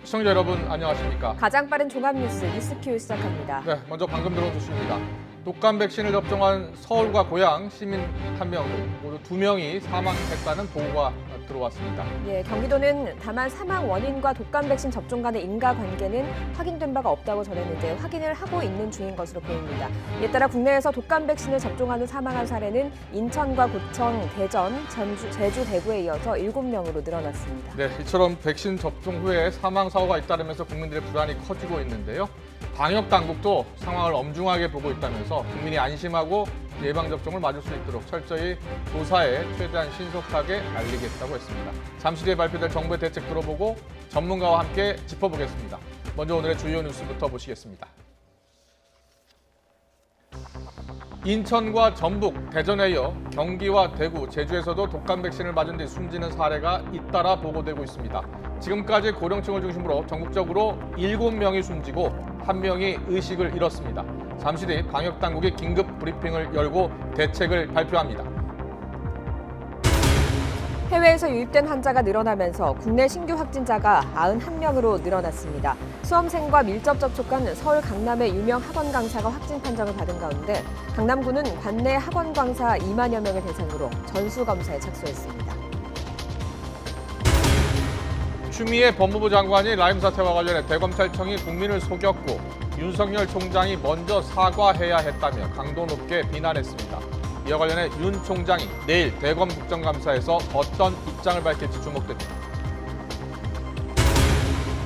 시청자 여러분 안녕하십니까? 가장 빠른 종합뉴스 뉴스큐 시작합니다. 네, 먼저 방금 들어온 소식입니다. 독감 백신을 접종한 서울과 고양 시민 1명 등 모두 2명이 사망했다는 보고가 들어왔습니다. 예, 경기도는 다만 사망 원인과 독감 백신 접종 간의 인과관계는 확인된 바가 없다고 전했는데 확인을 하고 있는 중인 것으로 보입니다. 이에 따라 국내에서 독감 백신을 접종하는 사망한 사례는 인천과 고청, 대전, 제주, 대구에 이어서 7명으로 늘어났습니다. 네, 이처럼 백신 접종 후에 사망 사고가 잇따르면서 국민들의 불안이 커지고 있는데요. 방역 당국도 상황을 엄중하게 보고 있다면서 국민이 안심하고 예방접종을 맞을 수 있도록 철저히 조사에 최대한 신속하게 알리겠다고 했습니다. 잠시 뒤에 발표될 정부의 대책 들어보고 전문가와 함께 짚어보겠습니다. 먼저 오늘의 주요 뉴스부터 보시겠습니다. 인천과 전북, 대전에 이어 경기와 대구, 제주에서도 독감 백신을 맞은 뒤 숨지는 사례가 잇따라 보고되고 있습니다. 지금까지 고령층을 중심으로 전국적으로 7명이 숨지고 1명이 의식을 잃었습니다. 잠시 뒤 방역당국이 긴급 브리핑을 열고 대책을 발표합니다. 해외에서 유입된 환자가 늘어나면서 국내 신규 확진자가 91명으로 늘어났습니다. 수험생과 밀접 접촉한 서울 강남의 유명 학원 강사가 확진 판정을 받은 가운데 강남구는 관내 학원 강사 2만여 명을 대상으로 전수검사에 착수했습니다. 추미애 법무부 장관이 라임 사태와 관련해 대검찰청이 국민을 속였고 윤석열 총장이 먼저 사과해야 했다며 강도 높게 비난했습니다. 이와 관련해 윤 총장이 내일 대검 국정감사에서 어떤 입장을 밝힐지 주목됩니다.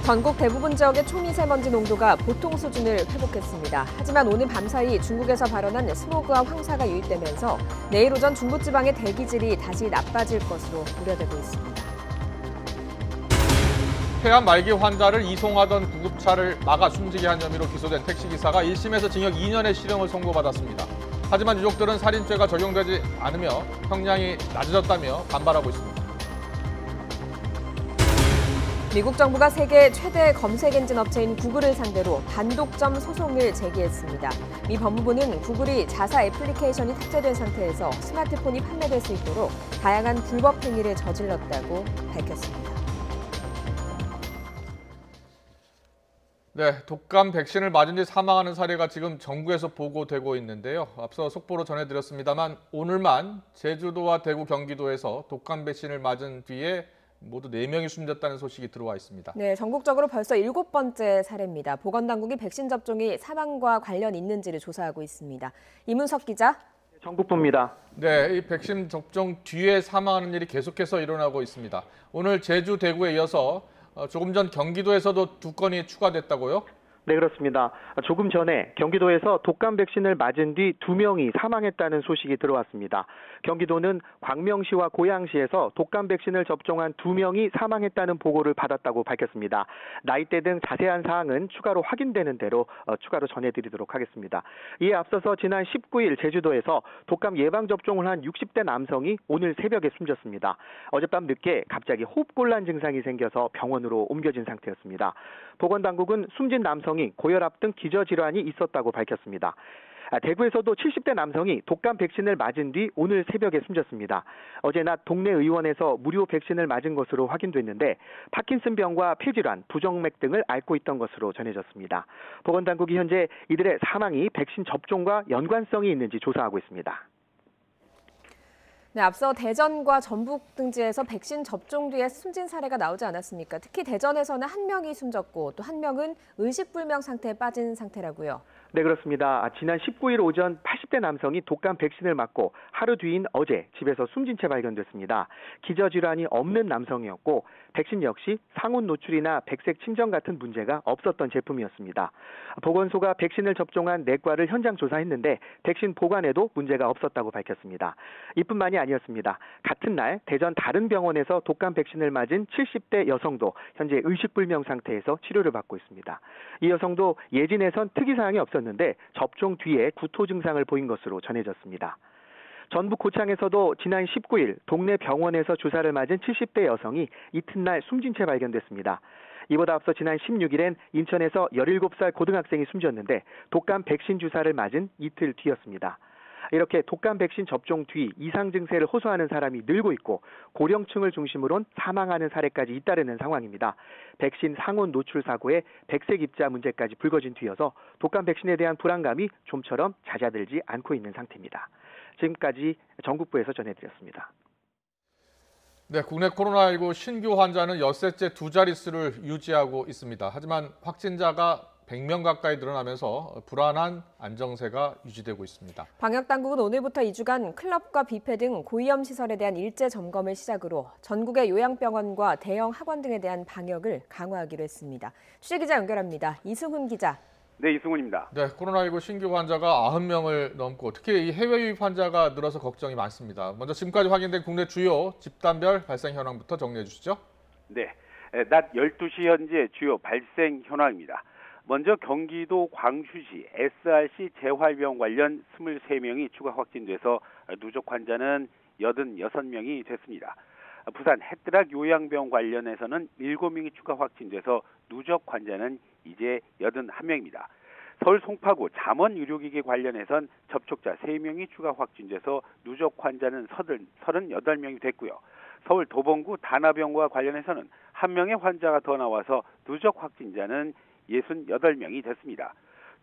전국 대부분 지역의 초미세먼지 농도가 보통 수준을 회복했습니다. 하지만 오늘 밤사이 중국에서 발원한 스모그와 황사가 유입되면서 내일 오전 중부지방의 대기질이 다시 나빠질 것으로 우려되고 있습니다. 폐암 말기 환자를 이송하던 구급차를 막아 숨지게 한 혐의로 기소된 택시기사가 1심에서 징역 2년의 실형을 선고받았습니다. 하지만 유족들은 살인죄가 적용되지 않으며 형량이 낮아졌다며 반발하고 있습니다. 미국 정부가 세계 최대 검색 엔진 업체인 구글을 상대로 반독점 소송을 제기했습니다. 미 법무부는 구글이 자사 애플리케이션이 탑재된 상태에서 스마트폰이 판매될 수 있도록 다양한 불법 행위를 저질렀다고 밝혔습니다. 네, 독감 백신을 맞은 뒤 사망하는 사례가 지금 전국에서 보고되고 있는데요. 앞서 속보로 전해드렸습니다만 오늘만 제주도와 대구, 경기도에서 독감 백신을 맞은 뒤에 모두 4명이 숨졌다는 소식이 들어와 있습니다. 네, 전국적으로 벌써 7번째 사례입니다. 보건당국이 백신 접종이 사망과 관련 있는지를 조사하고 있습니다. 이문석 기자. 정국부입니다. 네, 이 백신 접종 뒤에 사망하는 일이 계속해서 일어나고 있습니다. 오늘 제주, 대구에 이어서 조금 전 경기도에서도 2건이 추가됐다고요? 네, 그렇습니다. 조금 전에 경기도에서 독감 백신을 맞은 뒤 2명이 사망했다는 소식이 들어왔습니다. 경기도는 광명시와 고양시에서 독감 백신을 접종한 2명이 사망했다는 보고를 받았다고 밝혔습니다. 나이대 등 자세한 사항은 추가로 확인되는 대로 추가로 전해드리도록 하겠습니다. 이에 앞서서 지난 19일 제주도에서 독감 예방접종을 한 60대 남성이 오늘 새벽에 숨졌습니다. 어젯밤 늦게 갑자기 호흡곤란 증상이 생겨서 병원으로 옮겨진 상태였습니다. 보건당국은 숨진 남성이 고혈압 등 기저질환이 있었다고 밝혔습니다. 대구에서도 70대 남성이 독감 백신을 맞은 뒤 오늘 새벽에 숨졌습니다. 어제 낮 동네 의원에서 무료 백신을 맞은 것으로 확인됐는데 파킨슨병과 폐질환, 부정맥 등을 앓고 있던 것으로 전해졌습니다. 보건당국이 현재 이들의 사망이 백신 접종과 연관성이 있는지 조사하고 있습니다. 네, 앞서 대전과 전북 등지에서 백신 접종 뒤에 숨진 사례가 나오지 않았습니까? 특히 대전에서는 1명이 숨졌고 또 1명은 의식불명 상태에 빠진 상태라고요. 네, 그렇습니다. 지난 19일 오전 80대 남성이 독감 백신을 맞고 하루 뒤인 어제 집에서 숨진 채 발견됐습니다. 기저질환이 없는 남성이었고 백신 역시 상온 노출이나 백색 침전 같은 문제가 없었던 제품이었습니다. 보건소가 백신을 접종한 내과를 현장 조사했는데 백신 보관에도 문제가 없었다고 밝혔습니다. 이뿐만이 아니었습니다. 같은 날 대전 다른 병원에서 독감 백신을 맞은 70대 여성도 현재 의식불명 상태에서 치료를 받고 있습니다. 이 여성도 예진에선 특이사항이 없었는데 접종 뒤에 구토 증상을 보인 것으로 전해졌습니다. 전북 고창에서도 지난 19일 동네 병원에서 주사를 맞은 70대 여성이 이튿날 숨진 채 발견됐습니다. 이보다 앞서 지난 16일엔 인천에서 17살 고등학생이 숨졌는데 독감 백신 주사를 맞은 이틀 뒤였습니다. 이렇게 독감 백신 접종 뒤 이상 증세를 호소하는 사람이 늘고 있고 고령층을 중심으론 사망하는 사례까지 잇따르는 상황입니다. 백신 상온 노출 사고에 백색 입자 문제까지 불거진 뒤여서 독감 백신에 대한 불안감이 좀처럼 잦아들지 않고 있는 상태입니다. 지금까지 전국부에서 전해드렸습니다. 네, 국내 코로나19 신규 환자는 엿새째 두 자릿수를 유지하고 있습니다. 하지만 확진자가 100명 가까이 늘어나면서 불안한 안정세가 유지되고 있습니다. 방역당국은 오늘부터 2주간 클럽과 뷔페 등 고위험 시설에 대한 일제 점검을 시작으로 전국의 요양병원과 대형 학원 등에 대한 방역을 강화하기로 했습니다. 취재기자 연결합니다. 이승훈 기자. 네, 이승훈입니다. 네, 코로나19 신규 환자가 90명을 넘고 특히 이 해외 유입 환자가 늘어서 걱정이 많습니다. 먼저 지금까지 확인된 국내 주요 집단별 발생 현황부터 정리해 주시죠. 네, 낮 12시 현재 주요 발생 현황입니다. 먼저 경기도 광주시 SRC 재활병 관련 23명이 추가 확진돼서 누적 환자는 86명이 됐습니다. 부산 해뜨락 요양병 관련해서는 7명이 추가 확진돼서 누적 환자는 이제 81명입니다. 서울 송파구 잠원 의료기기 관련해선 접촉자 3명이 추가 확진돼서 누적 환자는 38명이 됐고요. 서울 도봉구 다나병과 관련해서는 1명의 환자가 더 나와서 누적 확진자는 68명이 됐습니다.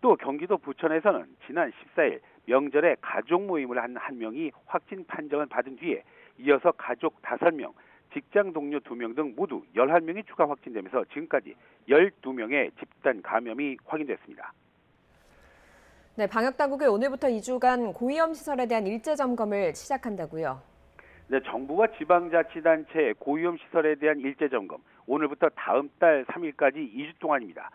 또 경기도 부천에서는 지난 14일 명절에 가족 모임을 한 1명이 확진 판정을 받은 뒤에 이어서 가족 5명, 직장 동료 2명 등 모두 11명이 추가 확진되면서 지금까지 12명의 집단 감염이 확인됐습니다. 네, 방역당국이 오늘부터 2주간 고위험 시설에 대한 일제 점검을 시작한다고요. 네, 정부와 지방자치단체의 고위험 시설에 대한 일제 점검, 오늘부터 다음 달 3일까지 2주 동안입니다.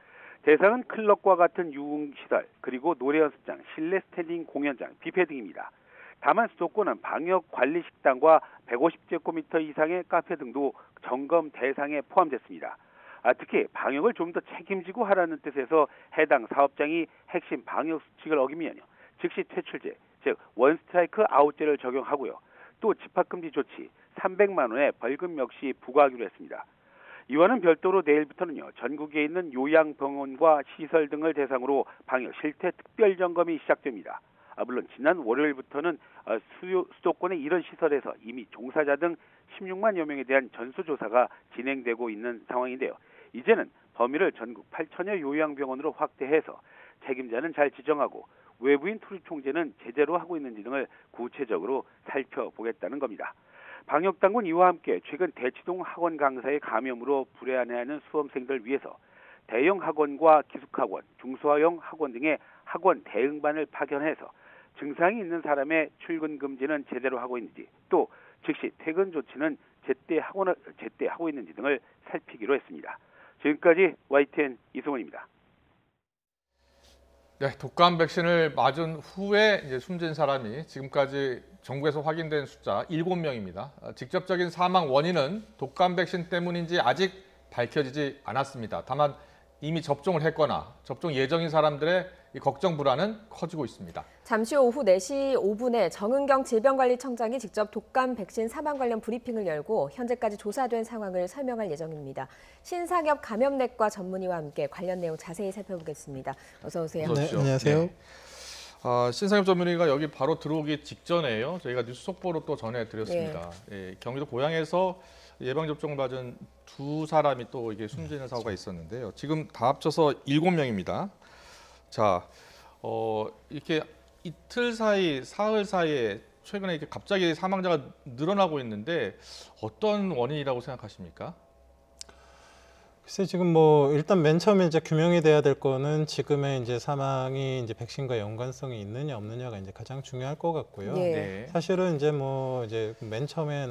대상은 클럽과 같은 유흥시설, 그리고 노래연습장, 실내 스탠딩 공연장, 뷔페 등입니다. 다만 수도권은 방역관리식당과 150제곱미터 이상의 카페 등도 점검 대상에 포함됐습니다. 특히 방역을 좀 더 책임지고 하라는 뜻에서 해당 사업장이 핵심 방역 수칙을 어기면 즉시 퇴출제, 즉 원스트라이크 아웃제를 적용하고요. 또 집합금지 조치, 300만 원의 벌금 역시 부과하기로 했습니다. 이와는 별도로 내일부터는요, 전국에 있는 요양병원과 시설 등을 대상으로 방역 실태 특별 점검이 시작됩니다. 물론 지난 월요일부터는 수도권의 이런 시설에서 이미 종사자 등 16만여 명에 대한 전수조사가 진행되고 있는 상황인데요. 이제는 범위를 전국 8천여 요양병원으로 확대해서 책임자는 잘 지정하고 외부인 투입 통제는 제대로 하고 있는지 등을 구체적으로 살펴보겠다는 겁니다. 방역당국은 이와 함께 최근 대치동 학원 강사의 감염으로 불안해하는 수험생들을 위해서 대형 학원과 기숙학원, 중소형 학원 등의 학원 대응반을 파견해서 증상이 있는 사람의 출근 금지는 제대로 하고 있는지, 또 즉시 퇴근 조치는 제때 하고 있는지 등을 살피기로 했습니다. 지금까지 YTN 이승훈입니다. 네, 독감 백신을 맞은 후에 이제 숨진 사람이 지금까지 정부에서 확인된 숫자 7명입니다. 직접적인 사망 원인은 독감 백신 때문인지 아직 밝혀지지 않았습니다. 다만 이미 접종을 했거나 접종 예정인 사람들의 이 걱정 불안은 커지고 있습니다. 잠시 후 오후 4시 5분에 정은경 질병관리청장이 직접 독감 백신 사망 관련 브리핑을 열고 현재까지 조사된 상황을 설명할 예정입니다. 신상엽 감염내과 전문의와 함께 관련 내용 자세히 살펴보겠습니다. 어서 오세요. 네, 안녕하세요. 네. 신상엽 전문의가 여기 바로 들어오기 직전에요. 저희가 뉴스 속보로 또 전해드렸습니다. 예, 경기도 고양에서 예방접종을 맞은 두 사람이 또 이게 숨지는 사고가 있었는데요. 지금 다 합쳐서 7명입니다. 자, 이렇게 이틀 사이, 사흘 사이에 최근에 이렇게 갑자기 사망자가 늘어나고 있는데 어떤 원인이라고 생각하십니까? 글쎄 지금 뭐 일단 맨 처음에 이제 규명이 돼야 될 거는 지금의 이제 사망이 이제 백신과 연관성이 있느냐 없느냐가 이제 가장 중요할 것 같고요. 예. 네. 사실은 이제 뭐 이제 맨 처음에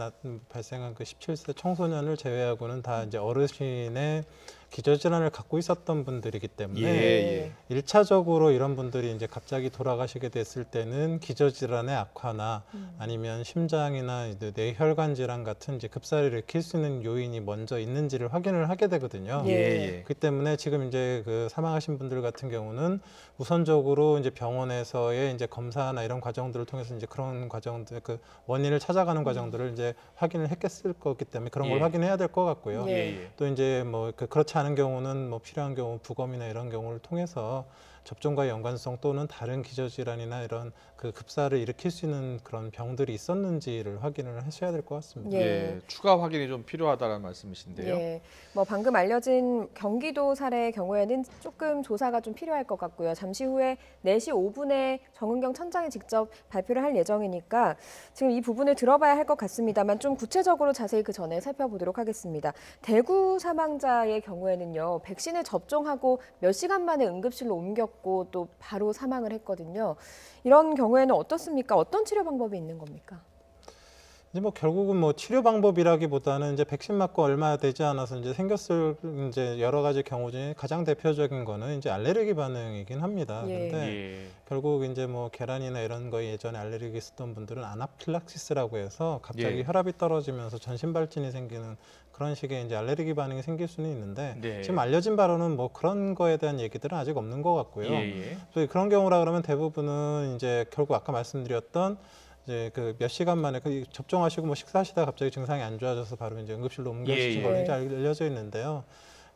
발생한 그 17세 청소년을 제외하고는 다 이제 어르신의 기저질환을 갖고 있었던 분들이기 때문에 예. 1차적으로 이런 분들이 이제 갑자기 돌아가시게 됐을 때는 기저질환의 악화나 아니면 심장이나 이제 뇌혈관 질환 같은 이제 급사를 일으킬 수 있는 요인이 먼저 있는지를 확인을 하게 되거든요. 예. 그렇기 때문에 지금 이제 그 사망하신 분들 같은 경우는 우선적으로 이제 병원에서의 이제 검사나 이런 과정들을 통해서 이제 그런 과정들 그 원인을 찾아가는 과정들을 이제 확인을 했겠을 거기 때문에 그런 걸 예. 확인해야 될 것 같고요. 예. 또 이제 뭐 그렇지 않은 경우는 뭐 필요한 경우 부검이나 이런 경우를 통해서 접종과 연관성 또는 다른 기저질환이나 이런 그 급사를 일으킬 수 있는 그런 병들이 있었는지를 확인을 하셔야 될 것 같습니다. 예. 추가 확인이 좀 필요하다는 말씀이신데요. 예, 뭐 방금 알려진 경기도 사례의 경우에는 조금 조사가 좀 필요할 것 같고요. 잠시 후에 4시 5분에 정은경 천장이 직접 발표를 할 예정이니까 지금 이 부분을 들어봐야 할 것 같습니다만 좀 구체적으로 자세히 그 전에 살펴보도록 하겠습니다. 대구 사망자의 경우에는요, 백신을 접종하고 몇 시간 만에 응급실로 옮겼고 또 바로 사망을 했거든요. 이런 경우에는 어떻습니까? 어떤 치료 방법이 있는 겁니까? 이제 뭐 결국은 뭐 치료 방법이라기보다는 이제 백신 맞고 얼마 되지 않아서 이제 생겼을 이제 여러 가지 경우 중에 가장 대표적인 거는 이제 알레르기 반응이긴 합니다. 예. 근데 결국 이제 뭐 계란이나 이런 거에 예전에 알레르기 있었던 분들은 아나필락시스라고 해서 갑자기 예. 혈압이 떨어지면서 전신 발진이 생기는 그런 식의 이제 알레르기 반응이 생길 수는 있는데 네. 지금 알려진 바로는 뭐 그런 거에 대한 얘기들은 아직 없는 것 같고요. 예. 또 그런 경우라 그러면 대부분은 이제 결국 아까 말씀드렸던 이제 그 몇 시간 만에 그 접종하시고 뭐 식사하시다가 갑자기 증상이 안 좋아져서 바로 이제 응급실로 옮겨지신 예, 걸로 예. 이제 알려져 있는데요.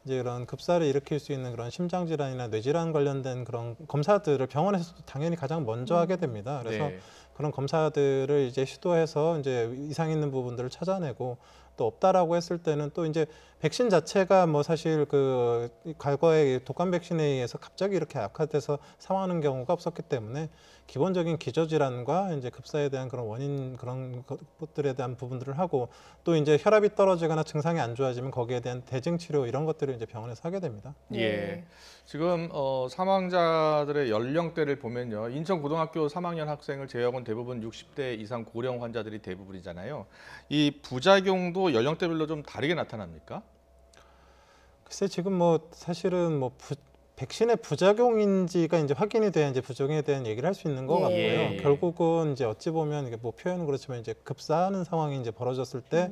이제 그런 급사를 일으킬 수 있는 그런 심장 질환이나 뇌질환 관련된 그런 검사들을 병원에서도 당연히 가장 먼저 하게 됩니다. 그래서 네. 그런 검사들을 이제 시도해서 이제 이상 있는 부분들을 찾아내고 또 없다라고 했을 때는 또 이제 백신 자체가 뭐 사실 그 과거에 독감 백신에 의해서 갑자기 이렇게 악화돼서 사망하는 경우가 없었기 때문에 기본적인 기저질환과 이제 급사에 대한 그런 원인 그런 것들에 대한 부분들을 하고 또 이제 혈압이 떨어지거나 증상이 안 좋아지면 거기에 대한 대증 치료 이런 것들을 이제 병원에서 하게 됩니다. 예. 지금 사망자들의 연령대를 보면요. 인천고등학교 3학년 학생을 제외하고는 대부분 60대 이상 고령 환자들이 대부분이잖아요. 이 부작용도 연령대별로 좀 다르게 나타납니까? 글쎄 지금 뭐 사실은 뭐 백신의 부작용인지가 이제 확인이 돼야 이제 부작용에 대한 얘기를 할 수 있는 것 예. 같고요. 예. 결국은 이제 어찌 보면 이게 뭐 표현은 그렇지만 이제 급사하는 상황이 이제 벌어졌을 때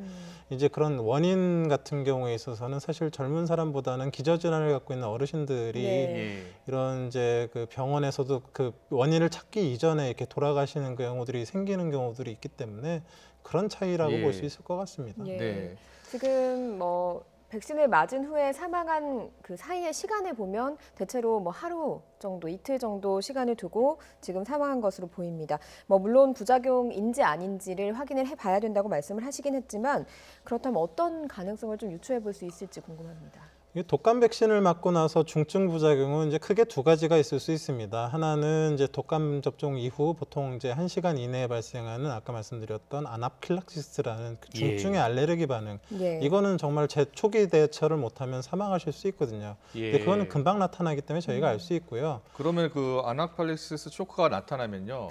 이제 그런 원인 같은 경우에 있어서는 사실 젊은 사람보다는 기저질환을 갖고 있는 어르신들이 네. 예. 이런 이제 그 병원에서도 그 원인을 찾기 이전에 이렇게 돌아가시는 경우들이 생기는 경우들이 있기 때문에 그런 차이라고 예. 볼 수 있을 것 같습니다. 예. 네. 지금 뭐 백신을 맞은 후에 사망한 그 사이의 시간을 보면 대체로 뭐 하루 정도, 이틀 정도 시간을 두고 지금 사망한 것으로 보입니다. 뭐 물론 부작용인지 아닌지를 확인을 해봐야 된다고 말씀을 하시긴 했지만 그렇다면 어떤 가능성을 좀 유추해 볼 수 있을지 궁금합니다. 이 독감 백신을 맞고 나서 중증 부작용은 이제 크게 두 가지가 있을 수 있습니다. 하나는 이제 독감 접종 이후 보통 이제 1시간 이내에 발생하는 아까 말씀드렸던 아나필락시스라는 그 중증의 알레르기 반응. 예. 이거는 정말 초기 대처를 못하면 사망하실 수 있거든요. 예. 근데 그거는 금방 나타나기 때문에 저희가 알 수 있고요. 그러면 그 아나필락시스 쇼크가 나타나면요.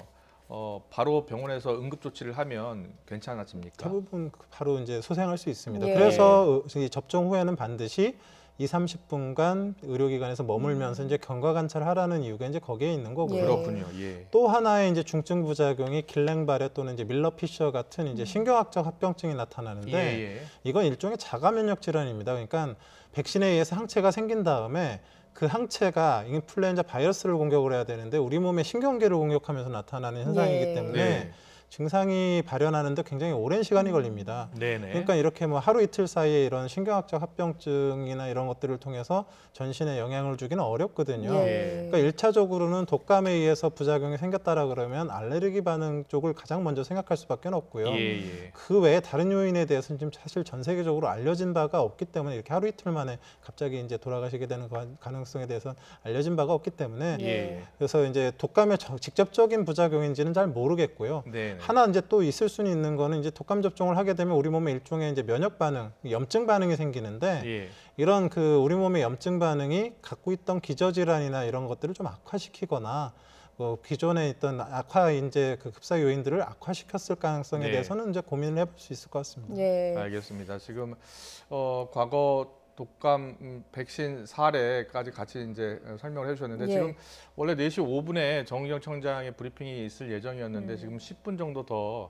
바로 병원에서 응급 조치를 하면 괜찮아집니까? 대부분 바로 이제 소생할 수 있습니다. 예. 그래서 이 접종 후에는 반드시 30분간 의료기관에서 머물면서 이제 경과 관찰하라는 이유가 이제 거기에 있는 거고요. 예. 그렇군요. 예. 또 하나의 이제 중증 부작용이 길랭바레 또는 이제 밀러 피셔 같은 이제 신경학적 합병증이 나타나는데 예. 이건 일종의 자가 면역 질환입니다. 그러니까 백신에 의해서 항체가 생긴 다음에 그 항체가 인플루엔자 바이러스를 공격을 해야 되는데 우리 몸의 신경계를 공격하면서 나타나는 현상이기 예. 때문에 네. 증상이 발현하는데 굉장히 오랜 시간이 걸립니다. 네네. 그러니까 이렇게 뭐 하루 이틀 사이에 이런 신경학적 합병증이나 이런 것들을 통해서 전신에 영향을 주기는 어렵거든요. 예. 그러니까 1차적으로는 독감에 의해서 부작용이 생겼다라 그러면 알레르기 반응 쪽을 가장 먼저 생각할 수밖에 없고요. 예. 그 외에 다른 요인에 대해서는 지금 사실 전 세계적으로 알려진 바가 없기 때문에 이렇게 하루 이틀 만에 갑자기 이제 돌아가시게 되는 가능성에 대해서 알려진 바가 없기 때문에 예. 그래서 이제 독감의 직접적인 부작용인지는 잘 모르겠고요. 네. 하나 이제 또 있을 수는 있는 거는 이제 독감 접종을 하게 되면 우리 몸에 일종의 이제 면역 반응, 염증 반응이 생기는데 예. 이런 그 우리 몸의 염증 반응이 갖고 있던 기저질환이나 이런 것들을 좀 악화시키거나 기존에 있던 악화 이제 그 급사 요인들을 악화시켰을 가능성에 네. 대해서는 이제 고민을 해볼 수 있을 것 같습니다. 예. 알겠습니다. 지금 과거 독감 백신 사례까지 같이 이제 설명을 해주셨는데 예. 지금 원래 4시 5분에 정은경 청장의 브리핑이 있을 예정이었는데 지금 10분 정도 더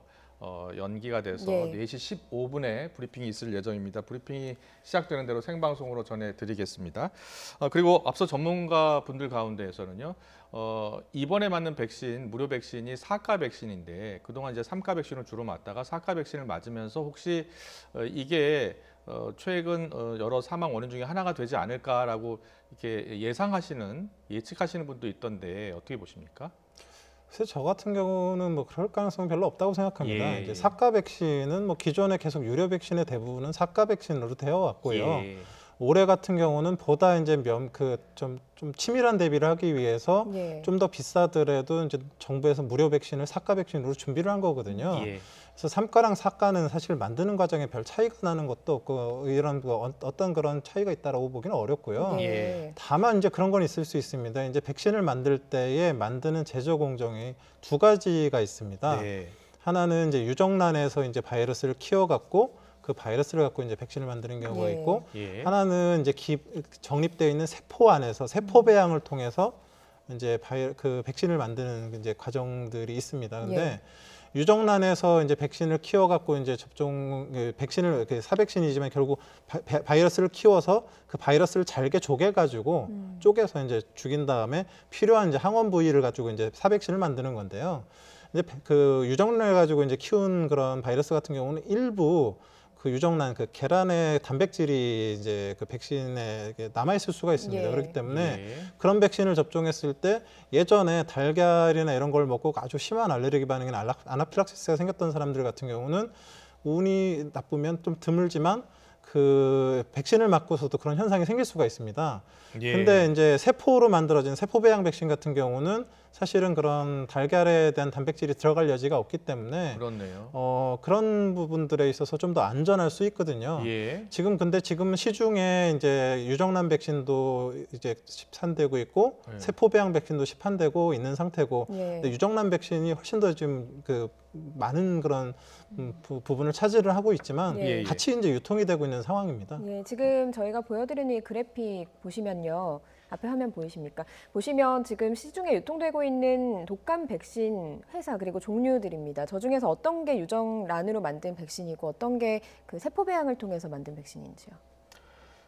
연기가 돼서 예. 4시 15분에 브리핑이 있을 예정입니다. 브리핑이 시작되는 대로 생방송으로 전해드리겠습니다. 그리고 앞서 전문가 분들 가운데에서는요. 이번에 맞는 백신, 무료 백신이 4가 백신인데 그동안 이제 3가 백신을 주로 맞다가 4가 백신을 맞으면서 혹시 이게 최근 여러 사망 원인 중에 하나가 되지 않을까라고 이렇게 예측하시는 분도 있던데 어떻게 보십니까? 그래서 저 같은 경우는 뭐 그럴 가능성은 별로 없다고 생각합니다. 예. 이제 사가 백신은 뭐 기존에 계속 유료 백신의 대부분은 사가 백신으로 되어 왔고요. 예. 올해 같은 경우는 보다 이제 좀 치밀한 대비를 하기 위해서 예. 좀 더 비싸더라도 이제 정부에서 무료 백신을 사가 백신으로 준비를 한 거거든요. 예. 그래서 3가랑 4가는 사실 만드는 과정에 별 차이가 나는 것도 없고 이런 어떤 그런 차이가 있다라고 보기는 어렵고요. 예. 다만 이제 그런 건 있을 수 있습니다. 이제 백신을 만들 때에 만드는 제조 공정이 두 가지가 있습니다. 네. 하나는 이제 유정란에서 이제 바이러스를 키워갖고 그 바이러스를 갖고 이제 백신을 만드는 경우가 예. 있고 예. 하나는 이제 정립되어 있는 세포 안에서 세포 배양을 통해서 이제 그 백신을 만드는 이제 과정들이 있습니다. 근데 유정란에서 이제 백신을 키워갖고 이제 백신을 사백신이지만 결국 바이러스를 키워서 그 바이러스를 잘게 쪼개가지고 쪼개서 이제 죽인 다음에 필요한 이제 항원 부위를 가지고 이제 사백신을 만드는 건데요. 이제 그 유정란을 가지고 이제 키운 그런 바이러스 같은 경우는 일부 그 유정란 그 계란의 단백질이 이제 그 백신에 남아 있을 수가 있습니다. 예. 그렇기 때문에 예. 그런 백신을 접종했을 때 예전에 달걀이나 이런 걸 먹고 아주 심한 알레르기 반응이나 아나필락시스가 생겼던 사람들 같은 경우는 운이 나쁘면 좀 드물지만 그 백신을 맞고서도 그런 현상이 생길 수가 있습니다. 예. 근데 이제 세포로 만들어진 세포 배양 백신 같은 경우는 사실은 그런 달걀에 대한 단백질이 들어갈 여지가 없기 때문에 그렇네요. 그런 부분들에 있어서 좀 더 안전할 수 있거든요. 예. 지금 시중에 이제 유정란 백신도 이제 시판되고 있고 예. 세포 배양 백신도 시판되고 있는 상태고 예. 근데 유정란 백신이 훨씬 더 지금 그 많은 그런 부분을 차지를 하고 있지만 예. 예. 같이 이제 유통이 되고 있는 상황입니다. 예, 지금 저희가 보여드리는 이 그래픽 보시면요. 앞에 화면 보이십니까? 보시면 지금 시중에 유통되고 있는 독감 백신 회사 그리고 종류들입니다. 저 중에서 어떤 게 유정란으로 만든 백신이고 어떤 게 그 세포 배양을 통해서 만든 백신인지요?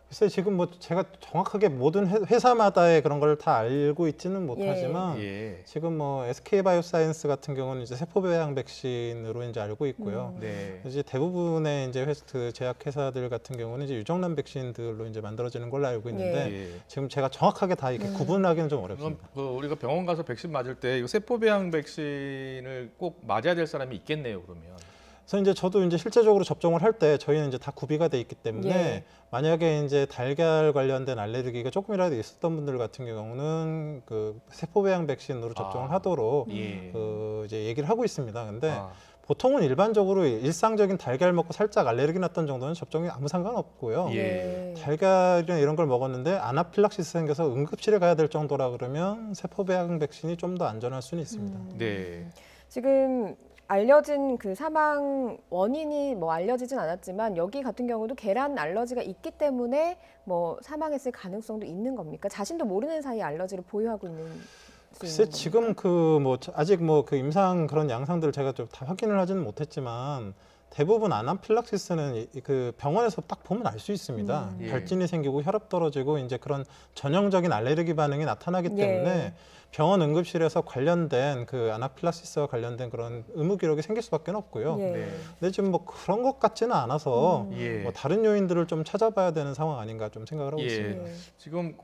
글쎄 지금 뭐 제가 정확하게 모든 회사마다의 그런 걸 다 알고 있지는 못하지만 예. 지금 뭐 SK 바이오사이언스 같은 경우는 이제 세포 배양 백신으로 이제 알고 있고요. 네. 이제 대부분의 이제 그 제약 회사들 같은 경우는 이제 유정란 백신들로 이제 만들어지는 걸로 알고 있는데 예. 지금 제가 정확하게 다 이렇게 구분하기는 좀 그럼 어렵습니다. 우리가 병원 가서 백신 맞을 때 이거 세포 배양 백신을 꼭 맞아야 될 사람이 있겠네요, 그러면. 그래서 이제 저도 이제 실제적으로 접종을 할 때 저희는 이제 다 구비가 돼 있기 때문에 예. 만약에 이제 달걀 관련된 알레르기가 조금이라도 있었던 분들 같은 경우는 그 세포 배양 백신으로 접종을 하도록 예. 그 이제 얘기를 하고 있습니다. 근데 아, 보통은 일반적으로 일상적인 달걀 먹고 살짝 알레르기 났던 정도는 접종이 아무 상관없고요. 예. 달걀이나 이런 걸 먹었는데 아나필락시스 생겨서 응급실에 가야 될 정도라 그러면 세포 배양 백신이 좀 더 안전할 수는 있습니다. 네. 지금 알려진 그 사망 원인이 뭐 알려지진 않았지만 여기 같은 경우도 계란 알러지가 있기 때문에 뭐 사망했을 가능성도 있는 겁니까? 자신도 모르는 사이에 알러지를 보유하고 있는 글쎄 지금 그 뭐 아직 뭐 그 임상 그런 양상들을 제가 좀 다 확인을 하지는 못했지만 대부분 아나필락시스는 그 병원에서 딱 보면 알 수 있습니다. 예. 발진이 생기고 혈압 떨어지고 이제 그런 전형적인 알레르기 반응이 나타나기 때문에 예. 병원 응급실에서 관련된 그 아나필락시스와 관련된 그런 의무 기록이 생길 수밖에 없고요. 예. 네. 근데 지금 뭐 그런 것 같지는 않아서 예. 뭐 다른 요인들을 좀 찾아봐야 되는 상황 아닌가 좀 생각을 하고 예. 있습니다. 지금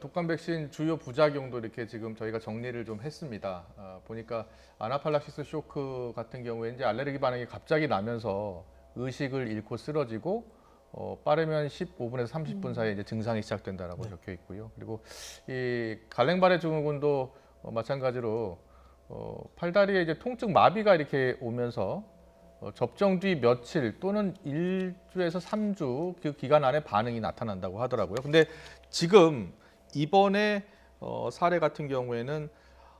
독감 백신 주요 부작용도 이렇게 지금 저희가 정리를 좀 했습니다. 보니까 아나필락시스 쇼크 같은 경우에 이제 알레르기 반응이 갑자기 나면서 의식을 잃고 쓰러지고 빠르면 15분에서 30분 사이에 이제 증상이 시작된다라고 적혀 있고요. 그리고 이 갈랭바레 증후군도 마찬가지로 팔다리에 이제 통증 마비가 이렇게 오면서 접종 뒤 며칠 또는 1주에서 3주 그 기간 안에 반응이 나타난다고 하더라고요. 근데 지금 이번에 사례 같은 경우에는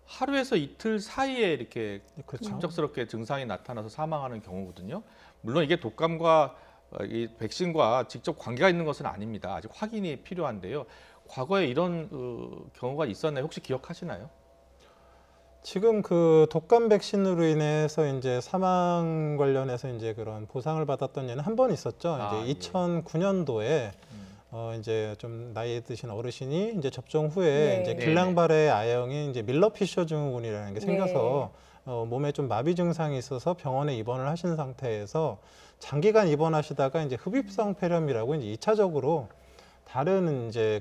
하루에서 이틀 사이에 이렇게 그렇죠. 갑작스럽게 증상이 나타나서 사망하는 경우거든요. 물론 이게 독감과 이 백신과 직접 관계가 있는 것은 아닙니다. 아직 확인이 필요한데요. 과거에 이런 경우가 있었나요? 혹시 기억하시나요? 지금 그 독감 백신으로 인해서 이제 사망 관련해서 이제 그런 보상을 받았던 예는 한 번 있었죠. 이제 2009년도에 이제 좀 나이 드신 어르신이 이제 접종 후에 네. 이제 길랑발의 아형인 이제 밀러피셔 증후군이라는 게 생겨서 몸에 좀 마비 증상이 있어서 병원에 입원을 하신 상태에서 장기간 입원하시다가 이제 흡입성 폐렴이라고 이제 2차적으로 다른 이제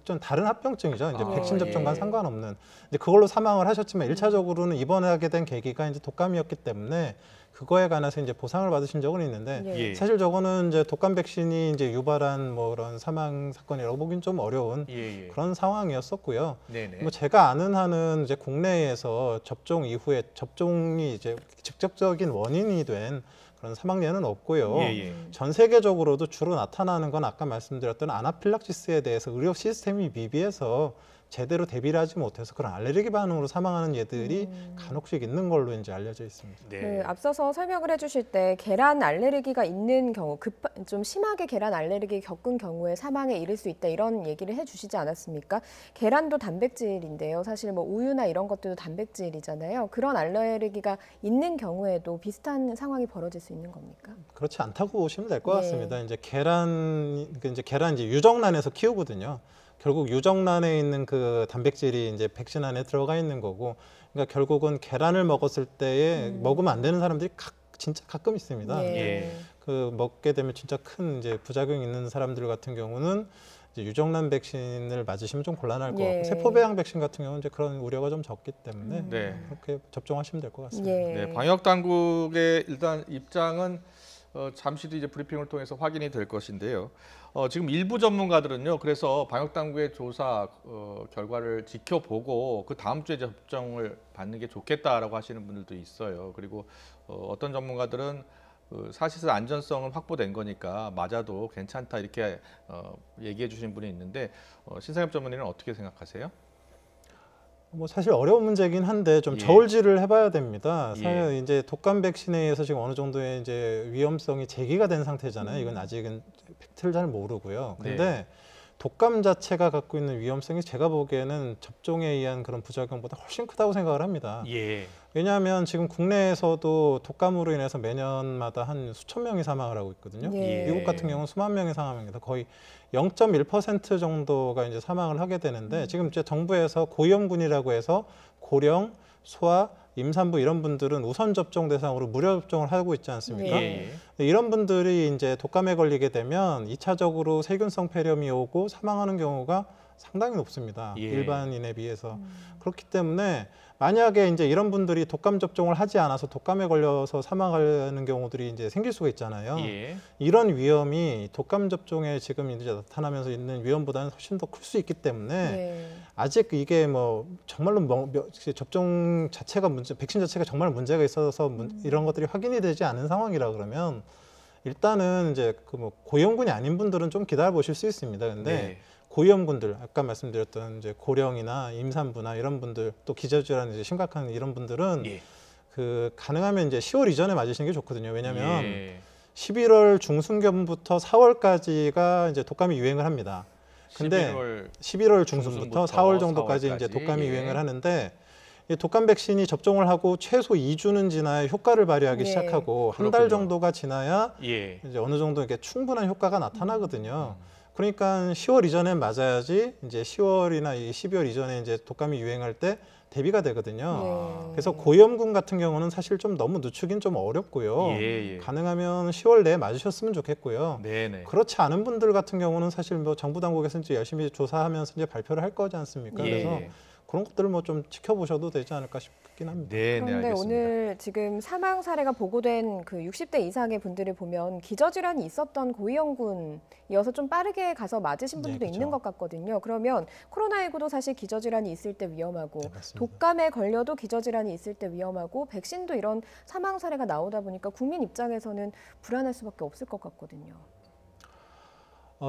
좀 다른 합병증이죠. 이제 백신 접종과 상관없는. 이제 그걸로 사망을 하셨지만 1차적으로는 입원하게 된 계기가 이제 독감이었기 때문에 그거에 관해서 이제 보상을 받으신 적은 있는데 예. 사실 저거는 이제 독감 백신이 이제 유발한 뭐 그런 사망 사건이라고 보기는 좀 어려운 예. 그런 상황이었었고요. 네네. 뭐 제가 아는 한은 이제 국내에서 접종 이후에 접종이 이제 직접적인 원인이 된 그런 사망例은 없고요. 예. 전 세계적으로도 주로 나타나는 건 아까 말씀드렸던 아나필락시스에 대해서 의료 시스템이 미비해서 제대로 대비를 하지 못해서 그런 알레르기 반응으로 사망하는 예들이 간혹씩 있는 걸로 이제 알려져 있습니다. 네. 앞서서 설명을 해주실 때 계란 알레르기가 있는 경우, 좀 심하게 계란 알레르기 겪은 경우에 사망에 이를 수 있다 이런 얘기를 해주시지 않았습니까? 계란도 단백질인데요. 사실 뭐 우유나 이런 것들도 단백질이잖아요. 그런 알레르기가 있는 경우에도 비슷한 상황이 벌어질 수 있는 겁니까? 그렇지 않다고 보시면 될 것 네. 같습니다. 이제 계란 이제 유정란에서 키우거든요. 결국 유정란에 있는 그 단백질이 이제 백신 안에 들어가 있는 거고, 그러니까 결국은 계란을 먹었을 때에 먹으면 안 되는 사람들이 진짜 가끔 있습니다. 예. 그 먹게 되면 진짜 큰 이제 부작용이 있는 사람들 같은 경우는 이제 유정란 백신을 맞으시면 좀 곤란할 것 같고, 예. 세포배양 백신 같은 경우는 이제 그런 우려가 좀 적기 때문에 네. 그렇게 접종하시면 될 것 같습니다. 예. 네, 방역 당국의 일단 입장은 잠시 뒤 이제 브리핑을 통해서 확인이 될 것인데요. 지금 일부 전문가들은요, 그래서 방역 당국의 조사 결과를 지켜보고 그 다음 주에 접종을 받는 게 좋겠다라고 하시는 분들도 있어요. 그리고 어떤 전문가들은 사실상 안전성은 확보된 거니까 맞아도 괜찮다 이렇게 얘기해 주신 분이 있는데 신상엽 전문의는 어떻게 생각하세요? 뭐 사실 어려운 문제긴 한데 좀 예. 저울질을 해봐야 됩니다. 예. 사실 이제 독감 백신에 의해서 지금 어느 정도의 이제 위험성이 제기가 된 상태잖아요. 이건 아직은 팩트를 잘 모르고요. 근데 네. 독감 자체가 갖고 있는 위험성이 제가 보기에는 접종에 의한 그런 부작용보다 훨씬 크다고 생각을 합니다. 예. 왜냐하면 지금 국내에서도 독감으로 인해서 매년마다 한 수천 명이 사망을 하고 있거든요. 예. 미국 같은 경우는 수만 명이 사망합니다. 거의 0.1% 정도가 이제 사망을 하게 되는데 지금 이제 정부에서 고위험군이라고 해서 고령, 소아, 임산부 이런 분들은 우선 접종 대상으로 무료 접종을 하고 있지 않습니까? 예. 이런 분들이 이제 독감에 걸리게 되면 2차적으로 세균성 폐렴이 오고 사망하는 경우가 상당히 높습니다. 예. 일반인에 비해서. 그렇기 때문에 만약에 이제 이런 분들이 독감 접종을 하지 않아서 독감에 걸려서 사망하는 경우들이 이제 생길 수가 있잖아요. 예. 이런 위험이 독감 접종에 지금 이제 나타나면서 있는 위험보다는 훨씬 더 클 수 있기 때문에 예. 아직 이게 뭐 정말로 접종 자체가 백신 자체가 정말 문제가 있어서 이런 것들이 확인이 되지 않은 상황이라 그러면 일단은 이제 그 뭐 고위험군이 아닌 분들은 좀 기다려 보실 수 있습니다. 근데 네. 고위험군들 아까 말씀드렸던 이제 고령이나 임산부나 이런 분들 또 기저질환 이제 심각한 이런 분들은 예. 그 가능하면 이제 10월 이전에 맞으시는 게 좋거든요. 왜냐하면 예. 11월 중순경부터 4월까지가 이제 독감이 유행을 합니다. 근데 11월 중순부터 4월 정도까지 이제 독감이 예. 유행을 하는데 이 독감 백신이 접종을 하고 최소 2주는 지나야 효과를 발휘하기 네. 시작하고 한 달 그렇군요. 정도가 지나야 예. 이제 어느 정도 이렇게 충분한 효과가 나타나거든요. 그러니까 10월 이전에 맞아야지 이제 10월이나 12월 이전에 이제 독감이 유행할 때 대비가 되거든요. 예. 그래서 고위험군 같은 경우는 사실 좀 너무 늦추긴 좀 어렵고요. 예. 가능하면 10월 내에 맞으셨으면 좋겠고요. 네네. 그렇지 않은 분들 같은 경우는 사실 뭐 정부 당국에서 이제 열심히 조사하면서 이제 발표를 할 거지 않습니까? 예. 그래서 그런 것들을 뭐 좀 지켜보셔도 되지 않을까 싶긴 합니다. 네네, 그런데 알겠습니다. 오늘 지금 사망 사례가 보고된 그 60대 이상의 분들을 보면 기저질환이 있었던 고위험군이어서 좀 빠르게 가서 맞으신 네, 분들도 그렇죠. 있는 것 같거든요. 그러면 코로나19도 사실 기저질환이 있을 때 위험하고 네, 맞습니다. 독감에 걸려도 기저질환이 있을 때 위험하고 백신도 이런 사망 사례가 나오다 보니까 국민 입장에서는 불안할 수밖에 없을 것 같거든요.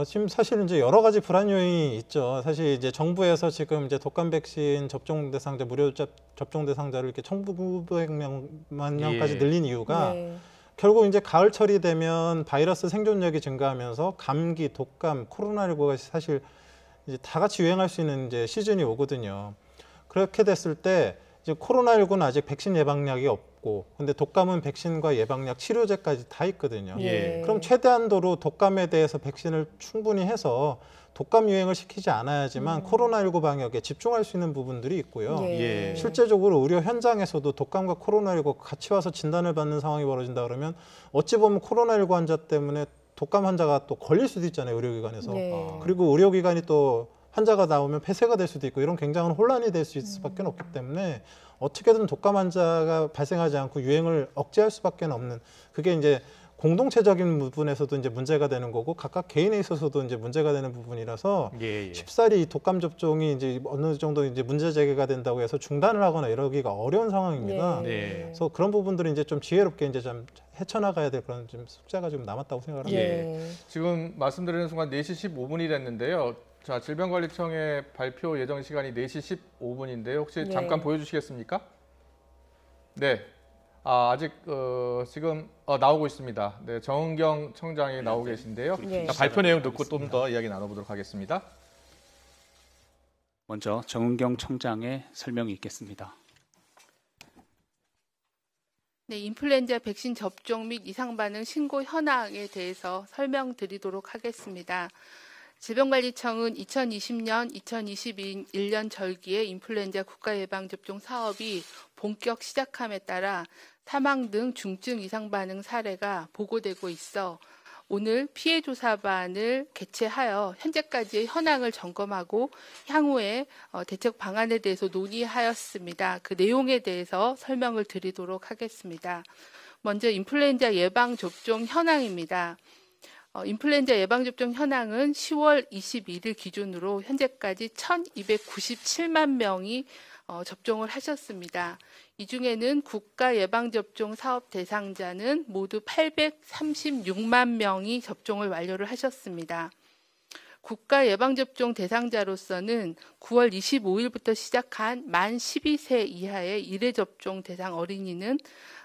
지금 사실 이제 여러 가지 불안 요인이 있죠. 사실 이제 정부에서 지금 이제 독감 백신 접종 대상자 무료 접종 대상자를 이렇게 1,900만 명까지 예. 늘린 이유가 네. 결국 이제 가을철이 되면 바이러스 생존력이 증가하면서 감기, 독감, 코로나19가 사실 이제 다 같이 유행할 수 있는 이제 시즌이 오거든요. 그렇게 됐을 때 이제 코로나19는 아직 백신 예방약이 없고, 근데 독감은 백신과 예방약, 치료제까지 다 있거든요. 예. 그럼 최대한도로 독감에 대해서 백신을 충분히 해서 독감 유행을 시키지 않아야지만 코로나19 방역에 집중할 수 있는 부분들이 있고요. 예. 실제적으로 의료 현장에서도 독감과 코로나19 같이 와서 진단을 받는 상황이 벌어진다 그러면 어찌 보면 코로나19 환자 때문에 독감 환자가 또 걸릴 수도 있잖아요, 의료기관에서. 네. 그리고 의료기관이 또 환자가 나오면 폐쇄가 될 수도 있고 이런 굉장한 혼란이 될 수밖에 없기 때문에 어떻게든 독감 환자가 발생하지 않고 유행을 억제할 수밖에 없는, 그게 이제 공동체적인 부분에서도 이제 문제가 되는 거고 각각 개인에 있어서도 이제 문제가 되는 부분이라서 쉽사리 독감 접종이 이제 어느 정도 이제 문제 제기가 된다고 해서 중단을 하거나 이러기가 어려운 상황입니다. 네. 그래서 그런 부분들이 이제 좀 지혜롭게 이제 좀 헤쳐나가야 될 그런 좀 숙제가 좀 남았다고 생각합니다. 예. 지금 말씀드리는 순간 4시 15분이 됐는데요. 자, 질병관리청의 발표 예정 시간이 4시 15분인데요. 혹시 네. 잠깐 보여주시겠습니까? 네. 아직 지금 나오고 있습니다. 네, 정은경 청장이 나오고 계신데요. 네. 자, 발표 내용 듣고 좀 더 이야기 나눠보도록 하겠습니다. 먼저 정은경 청장의 설명이 있겠습니다. 네, 인플루엔자 백신 접종 및 이상 반응 신고 현황에 대해서 설명드리도록 하겠습니다. 질병관리청은 2020년, 2021년 절기에 인플루엔자 국가예방접종 사업이 본격 시작함에 따라 사망 등 중증 이상 반응 사례가 보고되고 있어 오늘 피해 조사반을 개최하여 현재까지의 현황을 점검하고 향후에 대책 방안에 대해서 논의하였습니다. 그 내용에 대해서 설명을 드리도록 하겠습니다. 먼저 인플루엔자 예방접종 현황입니다. 인플루엔자 예방접종 현황은 10월 21일 기준으로 현재까지 1,297만 명이 접종을 하셨습니다. 이 중에는 국가 예방접종 사업 대상자는 모두 836만 명이 접종을 완료를 하셨습니다. 국가 예방접종 대상자로서는 9월 25일부터 시작한 만 12세 이하의 1회 접종 대상 어린이는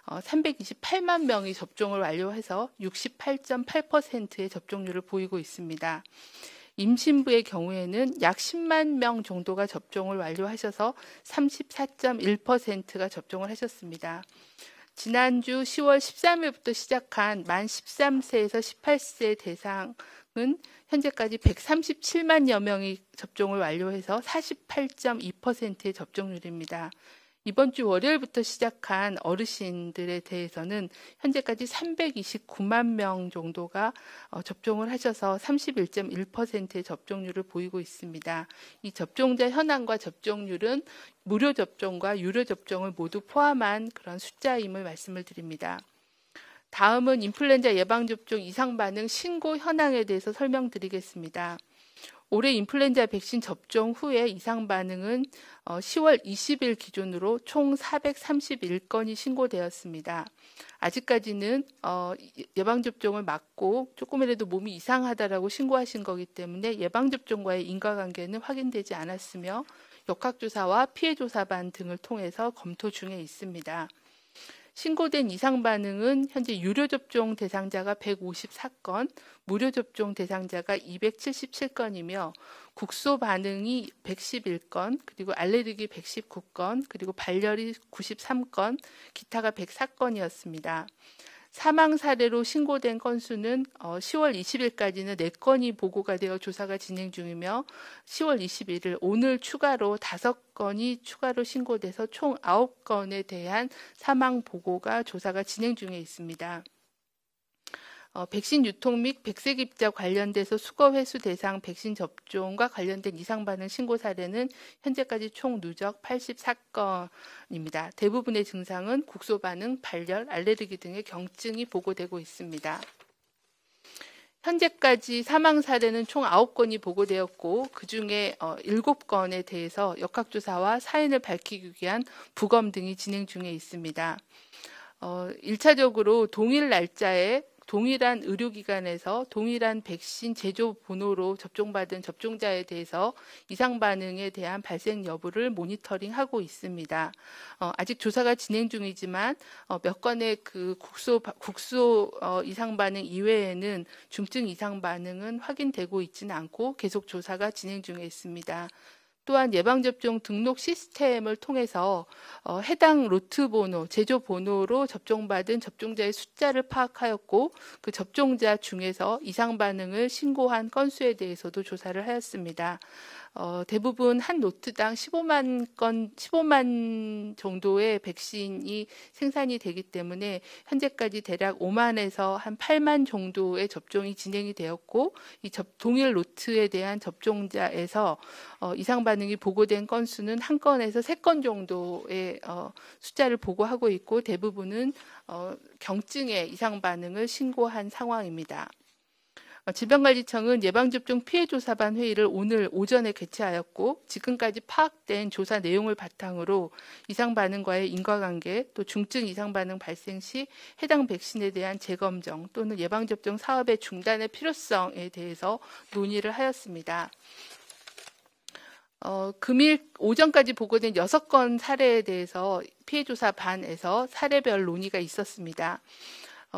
328만 명이 접종을 완료해서 68.8%의 접종률을 보이고 있습니다. 임신부의 경우에는 약 10만 명 정도가 접종을 완료하셔서 34.1%가 접종을 하셨습니다. 지난주 10월 13일부터 시작한 만 13세에서 18세 대상은 현재까지 137만여 명이 접종을 완료해서 48.2%의 접종률입니다. 이번 주 월요일부터 시작한 어르신들에 대해서는 현재까지 329만 명 정도가 접종을 하셔서 31.1%의 접종률을 보이고 있습니다. 이 접종자 현황과 접종률은 무료 접종과 유료 접종을 모두 포함한 그런 숫자임을 말씀을 드립니다. 다음은 인플루엔자 예방접종 이상 반응 신고 현황에 대해서 설명드리겠습니다. 올해 인플루엔자 백신 접종 후에 이상 반응은 10월 20일 기준으로 총 431건이 신고되었습니다. 아직까지는 예방접종을 맞고 조금이라도 몸이 이상하다라고 신고하신 거기 때문에 예방접종과의 인과관계는 확인되지 않았으며 역학조사와 피해조사반 등을 통해서 검토 중에 있습니다. 신고된 이상 반응은 현재 유료 접종 대상자가 154건, 무료 접종 대상자가 277건이며 국소 반응이 111건, 그리고 알레르기 119건, 그리고 발열이 93건, 기타가 104건이었습니다. 사망 사례로 신고된 건수는 10월 20일까지는 4건이 보고가 되어 조사가 진행 중이며 10월 21일 오늘 추가로 5건이 추가로 신고돼서 총 9건에 대한 사망 보고가 조사가 진행 중에 있습니다. 백신 유통 및 백색 입자 관련돼서 수거 회수 대상 백신 접종과 관련된 이상 반응 신고 사례는 현재까지 총 누적 84건입니다. 대부분의 증상은 국소 반응, 발열, 알레르기 등의 경증이 보고되고 있습니다. 현재까지 사망 사례는 총 9건이 보고되었고 그중에 7건에 대해서 역학조사와 사인을 밝히기 위한 부검 등이 진행 중에 있습니다. 1차적으로 동일 날짜에 동일한 의료기관에서 동일한 백신 제조 번호로 접종받은 접종자에 대해서 이상 반응에 대한 발생 여부를 모니터링하고 있습니다. 아직 조사가 진행 중이지만 몇 건의 그 국소 이상 반응 이외에는 중증 이상 반응은 확인되고 있지는 않고 계속 조사가 진행 중에 있습니다. 또한 예방접종 등록 시스템을 통해서 해당 로트 번호, 제조 번호로 접종받은 접종자의 숫자를 파악하였고 그 접종자 중에서 이상 반응을 신고한 건수에 대해서도 조사를 하였습니다. 대부분 한 로트당 15만 정도의 백신이 생산이 되기 때문에 현재까지 대략 5만에서 한 8만 정도의 접종이 진행이 되었고 이 동일 로트에 대한 접종자에서 이상 반응이 보고된 건수는 한 건에서 3건 정도의 숫자를 보고하고 있고 대부분은 경증의 이상 반응을 신고한 상황입니다. 질병관리청은 예방접종 피해조사반 회의를 오늘 오전에 개최하였고 지금까지 파악된 조사 내용을 바탕으로 이상 반응과의 인과관계 또 중증 이상 반응 발생 시 해당 백신에 대한 재검정 또는 예방접종 사업의 중단의 필요성에 대해서 논의를 하였습니다. 금일 오전까지 보고된 6건 사례에 대해서 피해조사반에서 사례별 논의가 있었습니다.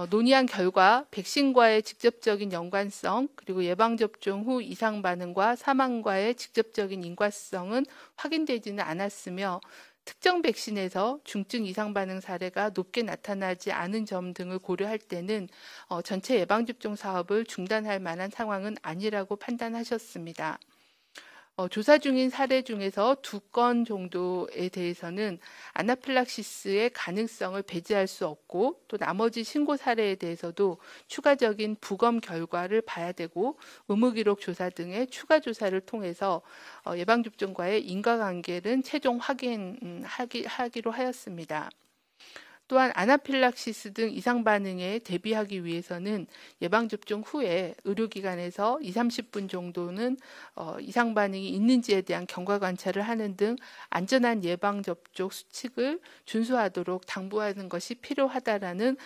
논의한 결과 백신과의 직접적인 연관성 그리고 예방접종 후 이상 반응과 사망과의 직접적인 인과성은 확인되지는 않았으며 특정 백신에서 중증 이상 반응 사례가 높게 나타나지 않은 점 등을 고려할 때는 전체 예방접종 사업을 중단할 만한 상황은 아니라고 판단하셨습니다. 조사 중인 사례 중에서 2건 정도에 대해서는 아나필락시스의 가능성을 배제할 수 없고 또 나머지 신고 사례에 대해서도 추가적인 부검 결과를 봐야 되고 의무기록 조사 등의 추가 조사를 통해서 예방접종과의 인과관계는 최종 확인하기로 하였습니다. 또한 아나필락시스 등 이상 반응에 대비하기 위해서는 예방접종 후에 의료기관에서 20-30분 정도는 이상 반응이 있는지에 대한 경과 관찰을 하는 등 안전한 예방접종 수칙을 준수하도록 당부하는 것이 필요하다라는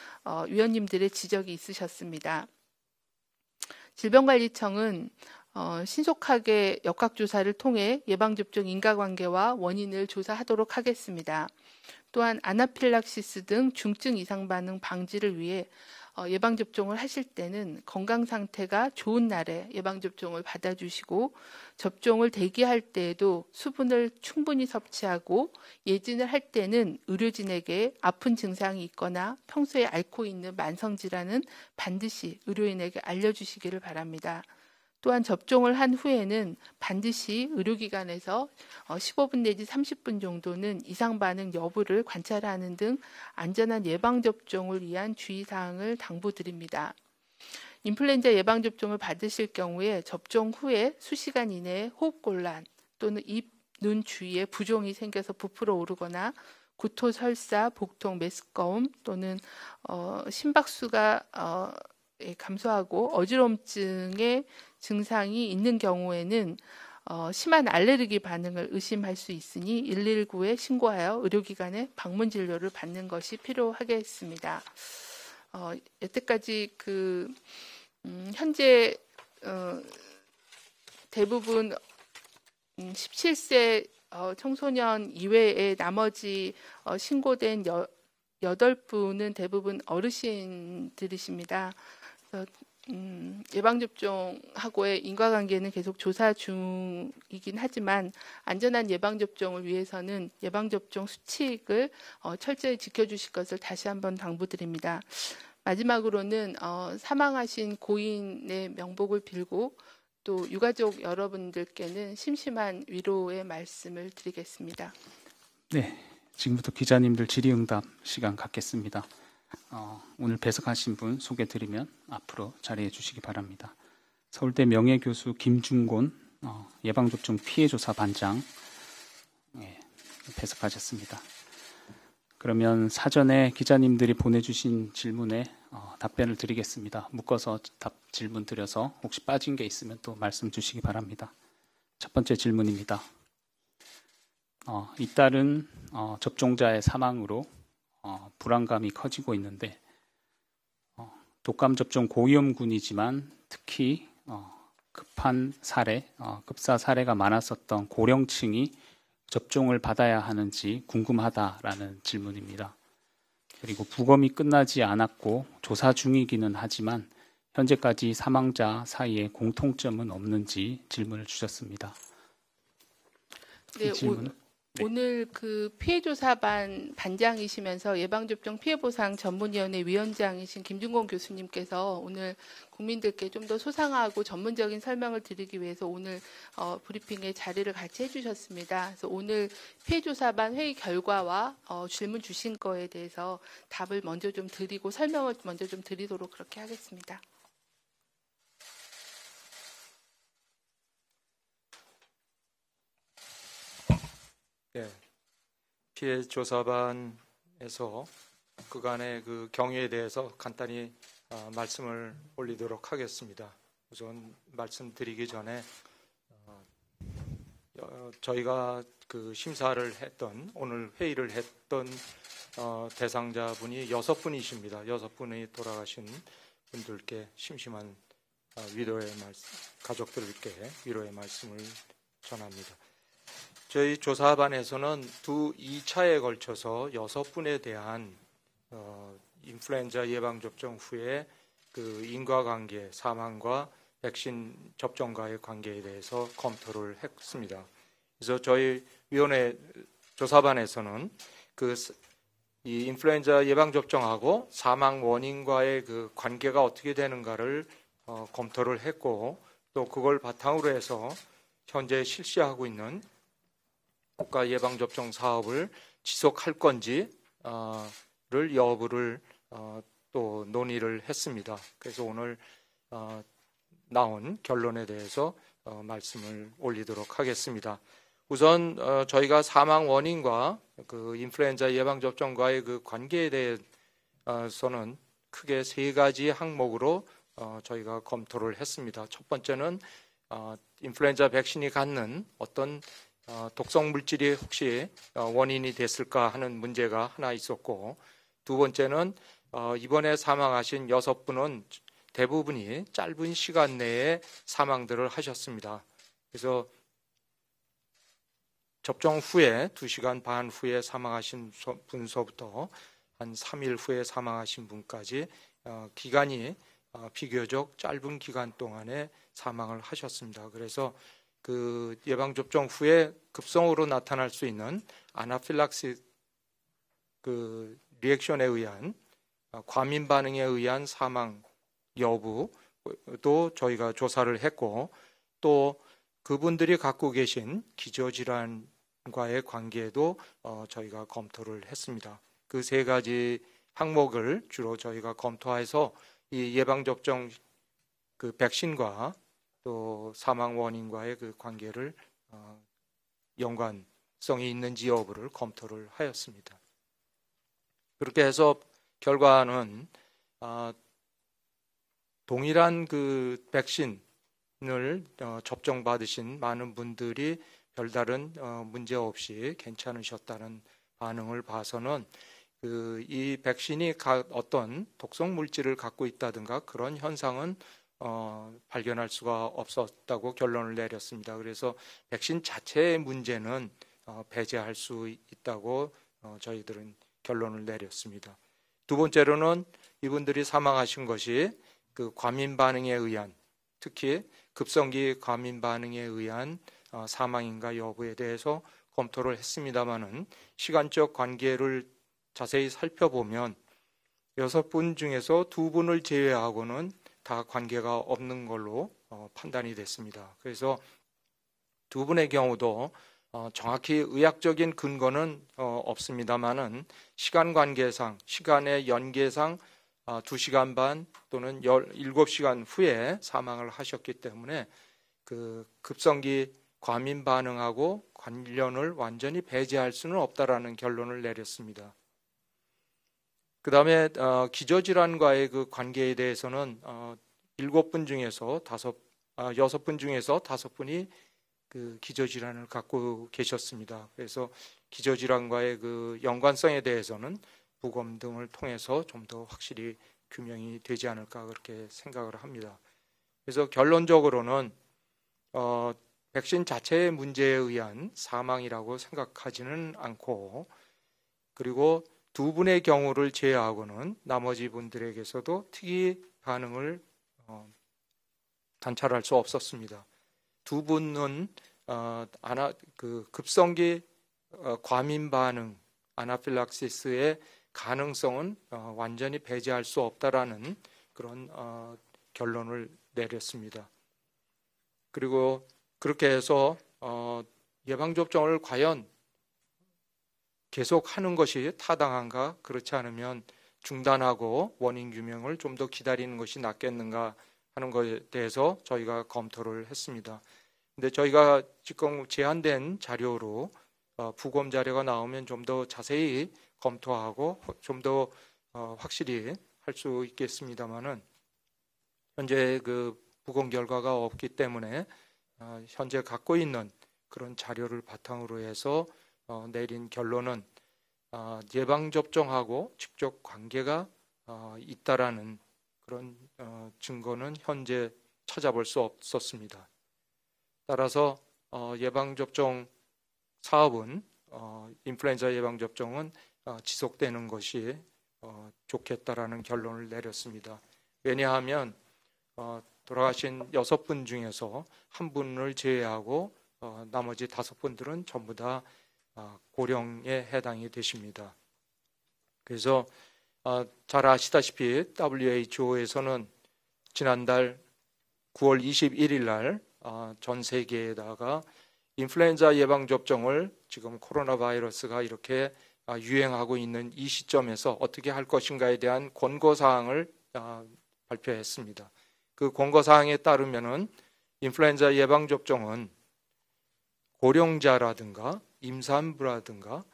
위원님들의 지적이 있으셨습니다. 질병관리청은 신속하게 역학조사를 통해 예방접종 인과관계와 원인을 조사하도록 하겠습니다. 또한 아나필락시스 등 중증 이상 반응 방지를 위해 예방접종을 하실 때는 건강 상태가 좋은 날에 예방접종을 받아주시고 접종을 대기할 때에도 수분을 충분히 섭취하고 예진을 할 때는 의료진에게 아픈 증상이 있거나 평소에 앓고 있는 만성질환은 반드시 의료인에게 알려주시기를 바랍니다. 또한 접종을 한 후에는 반드시 의료기관에서 15분 내지 30분 정도는 이상 반응 여부를 관찰하는 등 안전한 예방접종을 위한 주의사항을 당부드립니다. 인플루엔자 예방접종을 받으실 경우에 접종 후에 수시간 이내에 호흡곤란 또는 입, 눈 주위에 부종이 생겨서 부풀어 오르거나 구토, 설사, 복통, 메스꺼움 또는 심박수가 감소하고 어지럼증의 증상이 있는 경우에는 심한 알레르기 반응을 의심할 수 있으니 119에 신고하여 의료기관에 방문 진료를 받는 것이 필요하겠습니다. 여태까지 현재 대부분 17세 청소년 이외에 나머지 신고된 8분은 대부분 어르신들이십니다. 예방접종하고의 인과관계는 계속 조사 중이긴 하지만 안전한 예방접종을 위해서는 예방접종 수칙을 철저히 지켜주실 것을 다시 한번 당부드립니다. 마지막으로는 사망하신 고인의 명복을 빌고 또 유가족 여러분들께는 심심한 위로의 말씀을 드리겠습니다. 네, 지금부터 기자님들 질의응답 시간 갖겠습니다. 오늘 배석하신 분 소개드리면 앞으로 자리해 주시기 바랍니다. 서울대 명예교수 김중곤 예방접종 피해조사 반장 배석하셨습니다. 그러면 사전에 기자님들이 보내주신 질문에 답변을 드리겠습니다. 묶어서 질문 드려서 혹시 빠진 게 있으면 또 말씀 주시기 바랍니다. 첫 번째 질문입니다. 잇따른 접종자의 사망으로 불안감이 커지고 있는데 독감 접종 고위험군이지만 특히 급한 사례, 급사 사례가 많았었던 고령층이 접종을 받아야 하는지 궁금하다라는 질문입니다. 그리고 부검이 끝나지 않았고 조사 중이기는 하지만 현재까지 사망자 사이에 공통점은 없는지 질문을 주셨습니다. 네, 질문은? 네. 오늘 그 피해조사반 반장이시면서 예방접종 피해보상 전문위원회 위원장이신 김준공 교수님께서 오늘 국민들께 좀 더 소상하고 전문적인 설명을 드리기 위해서 오늘 브리핑에 자리를 같이 해주셨습니다. 그래서 오늘 피해조사반 회의 결과와 질문 주신 거에 대해서 답을 먼저 좀 드리고 설명을 먼저 좀 드리도록 그렇게 하겠습니다. 네, 피해조사반에서 그간의 그 경위에 대해서 간단히 말씀을 올리도록 하겠습니다. 우선 말씀드리기 전에 저희가 그 심사를 했던 오늘 회의를 했던 대상자분이 6분이십니다. 6분이 돌아가신 분들께 심심한 가족들께 위로의 말씀을 전합니다. 저희 조사반에서는 2차에 걸쳐서 6분에 대한 인플루엔자 예방접종 후에 그 인과관계, 사망과 백신 접종과의 관계에 대해서 검토를 했습니다. 그래서 저희 위원회 조사반에서는 이 인플루엔자 예방접종하고 사망 원인과의 그 관계가 어떻게 되는가를 검토를 했고, 또 그걸 바탕으로 해서 현재 실시하고 있는 국가 예방접종 사업을 지속할 건지를 여부를 또 논의를 했습니다. 그래서 오늘 나온 결론에 대해서 말씀을 올리도록 하겠습니다. 우선 저희가 사망 원인과 그 인플루엔자 예방접종과의 그 관계에 대해서는 크게 3가지 항목으로 저희가 검토를 했습니다. 첫 번째는 인플루엔자 백신이 갖는 어떤 독성 물질이 혹시 원인이 됐을까 하는 문제가 하나 있었고, 두 번째는 이번에 사망하신 6분은 대부분이 짧은 시간 내에 사망들을 하셨습니다. 그래서 접종 후에 2시간 반 후에 사망하신 분서부터 한 3일 후에 사망하신 분까지 기간이 비교적 짧은 기간 동안에 사망을 하셨습니다. 그래서 그 예방접종 후에 급성으로 나타날 수 있는 아나필락시 그 리액션에 의한 과민 반응에 의한 사망 여부도 저희가 조사를 했고, 또 그분들이 갖고 계신 기저질환과의 관계도 저희가 검토를 했습니다. 그 3가지 항목을 주로 저희가 검토해서 이 예방접종 그 백신과 또 사망 원인과의 그 관계를 연관성이 있는지 여부를 검토를 하였습니다. 그렇게 해서 결과는 동일한 그 백신을 접종받으신 많은 분들이 별다른 문제 없이 괜찮으셨다는 반응을 봐서는 이 백신이 어떤 독성 물질을 갖고 있다든가 그런 현상은 발견할 수가 없었다고 결론을 내렸습니다. 그래서 백신 자체의 문제는 배제할 수 있다고 저희들은 결론을 내렸습니다. 두 번째로는 이분들이 사망하신 것이 그 과민 반응에 의한, 특히 급성기 과민 반응에 의한 사망인가 여부에 대해서 검토를 했습니다마는 시간적 관계를 자세히 살펴보면 6분 중에서 2분을 제외하고는 다 관계가 없는 걸로 판단이 됐습니다. 그래서 2분의 경우도 정확히 의학적인 근거는 없습니다만은 시간 관계상, 시간의 연계상 2시간 반 또는 7시간 후에 사망을 하셨기 때문에 그 급성기 과민 반응하고 관련을 완전히 배제할 수는 없다라는 결론을 내렸습니다. 그 다음에 기저질환과의 그 관계에 대해서는 6분 중에서 6분 중에서 5분이 그 기저질환을 갖고 계셨습니다. 그래서 기저질환과의 그 연관성에 대해서는 부검 등을 통해서 좀 더 확실히 규명이 되지 않을까 그렇게 생각을 합니다. 그래서 결론적으로는 백신 자체의 문제에 의한 사망이라고 생각하지는 않고, 그리고 2분의 경우를 제외하고는 나머지 분들에게서도 특이 반응을 관찰할 수 없었습니다. 2분은 급성기 과민 반응 아나필락시스의 가능성은 완전히 배제할 수 없다라는 그런 결론을 내렸습니다. 그리고 그렇게 해서 예방접종을 과연 계속하는 것이 타당한가, 그렇지 않으면 중단하고 원인 규명을 좀 더 기다리는 것이 낫겠는가 하는 것에 대해서 저희가 검토를 했습니다. 근데 저희가 지금 제한된 자료로 부검 자료가 나오면 좀 더 자세히 검토하고 좀 더 확실히 할 수 있겠습니다만은 현재 그 부검 결과가 없기 때문에 현재 갖고 있는 그런 자료를 바탕으로 해서 내린 결론은 예방접종하고 직접 관계가 있다라는 그런 증거는 현재 찾아볼 수 없었습니다. 따라서 예방접종 사업은 인플루엔자 예방접종은 지속되는 것이 좋겠다라는 결론을 내렸습니다. 왜냐하면 돌아가신 6분 중에서 1분을 제외하고 나머지 5분들은 전부 다 고령에 해당이 되십니다. 그래서 잘 아시다시피 WHO에서는 지난달 9월 21일 날 전 세계에다가 인플루엔자 예방접종을 지금 코로나 바이러스가 이렇게 유행하고 있는 이 시점에서 어떻게 할 것인가에 대한 권고사항을 발표했습니다. 그 권고사항에 따르면은 인플루엔자 예방접종은 고령자라든가 임산부라든가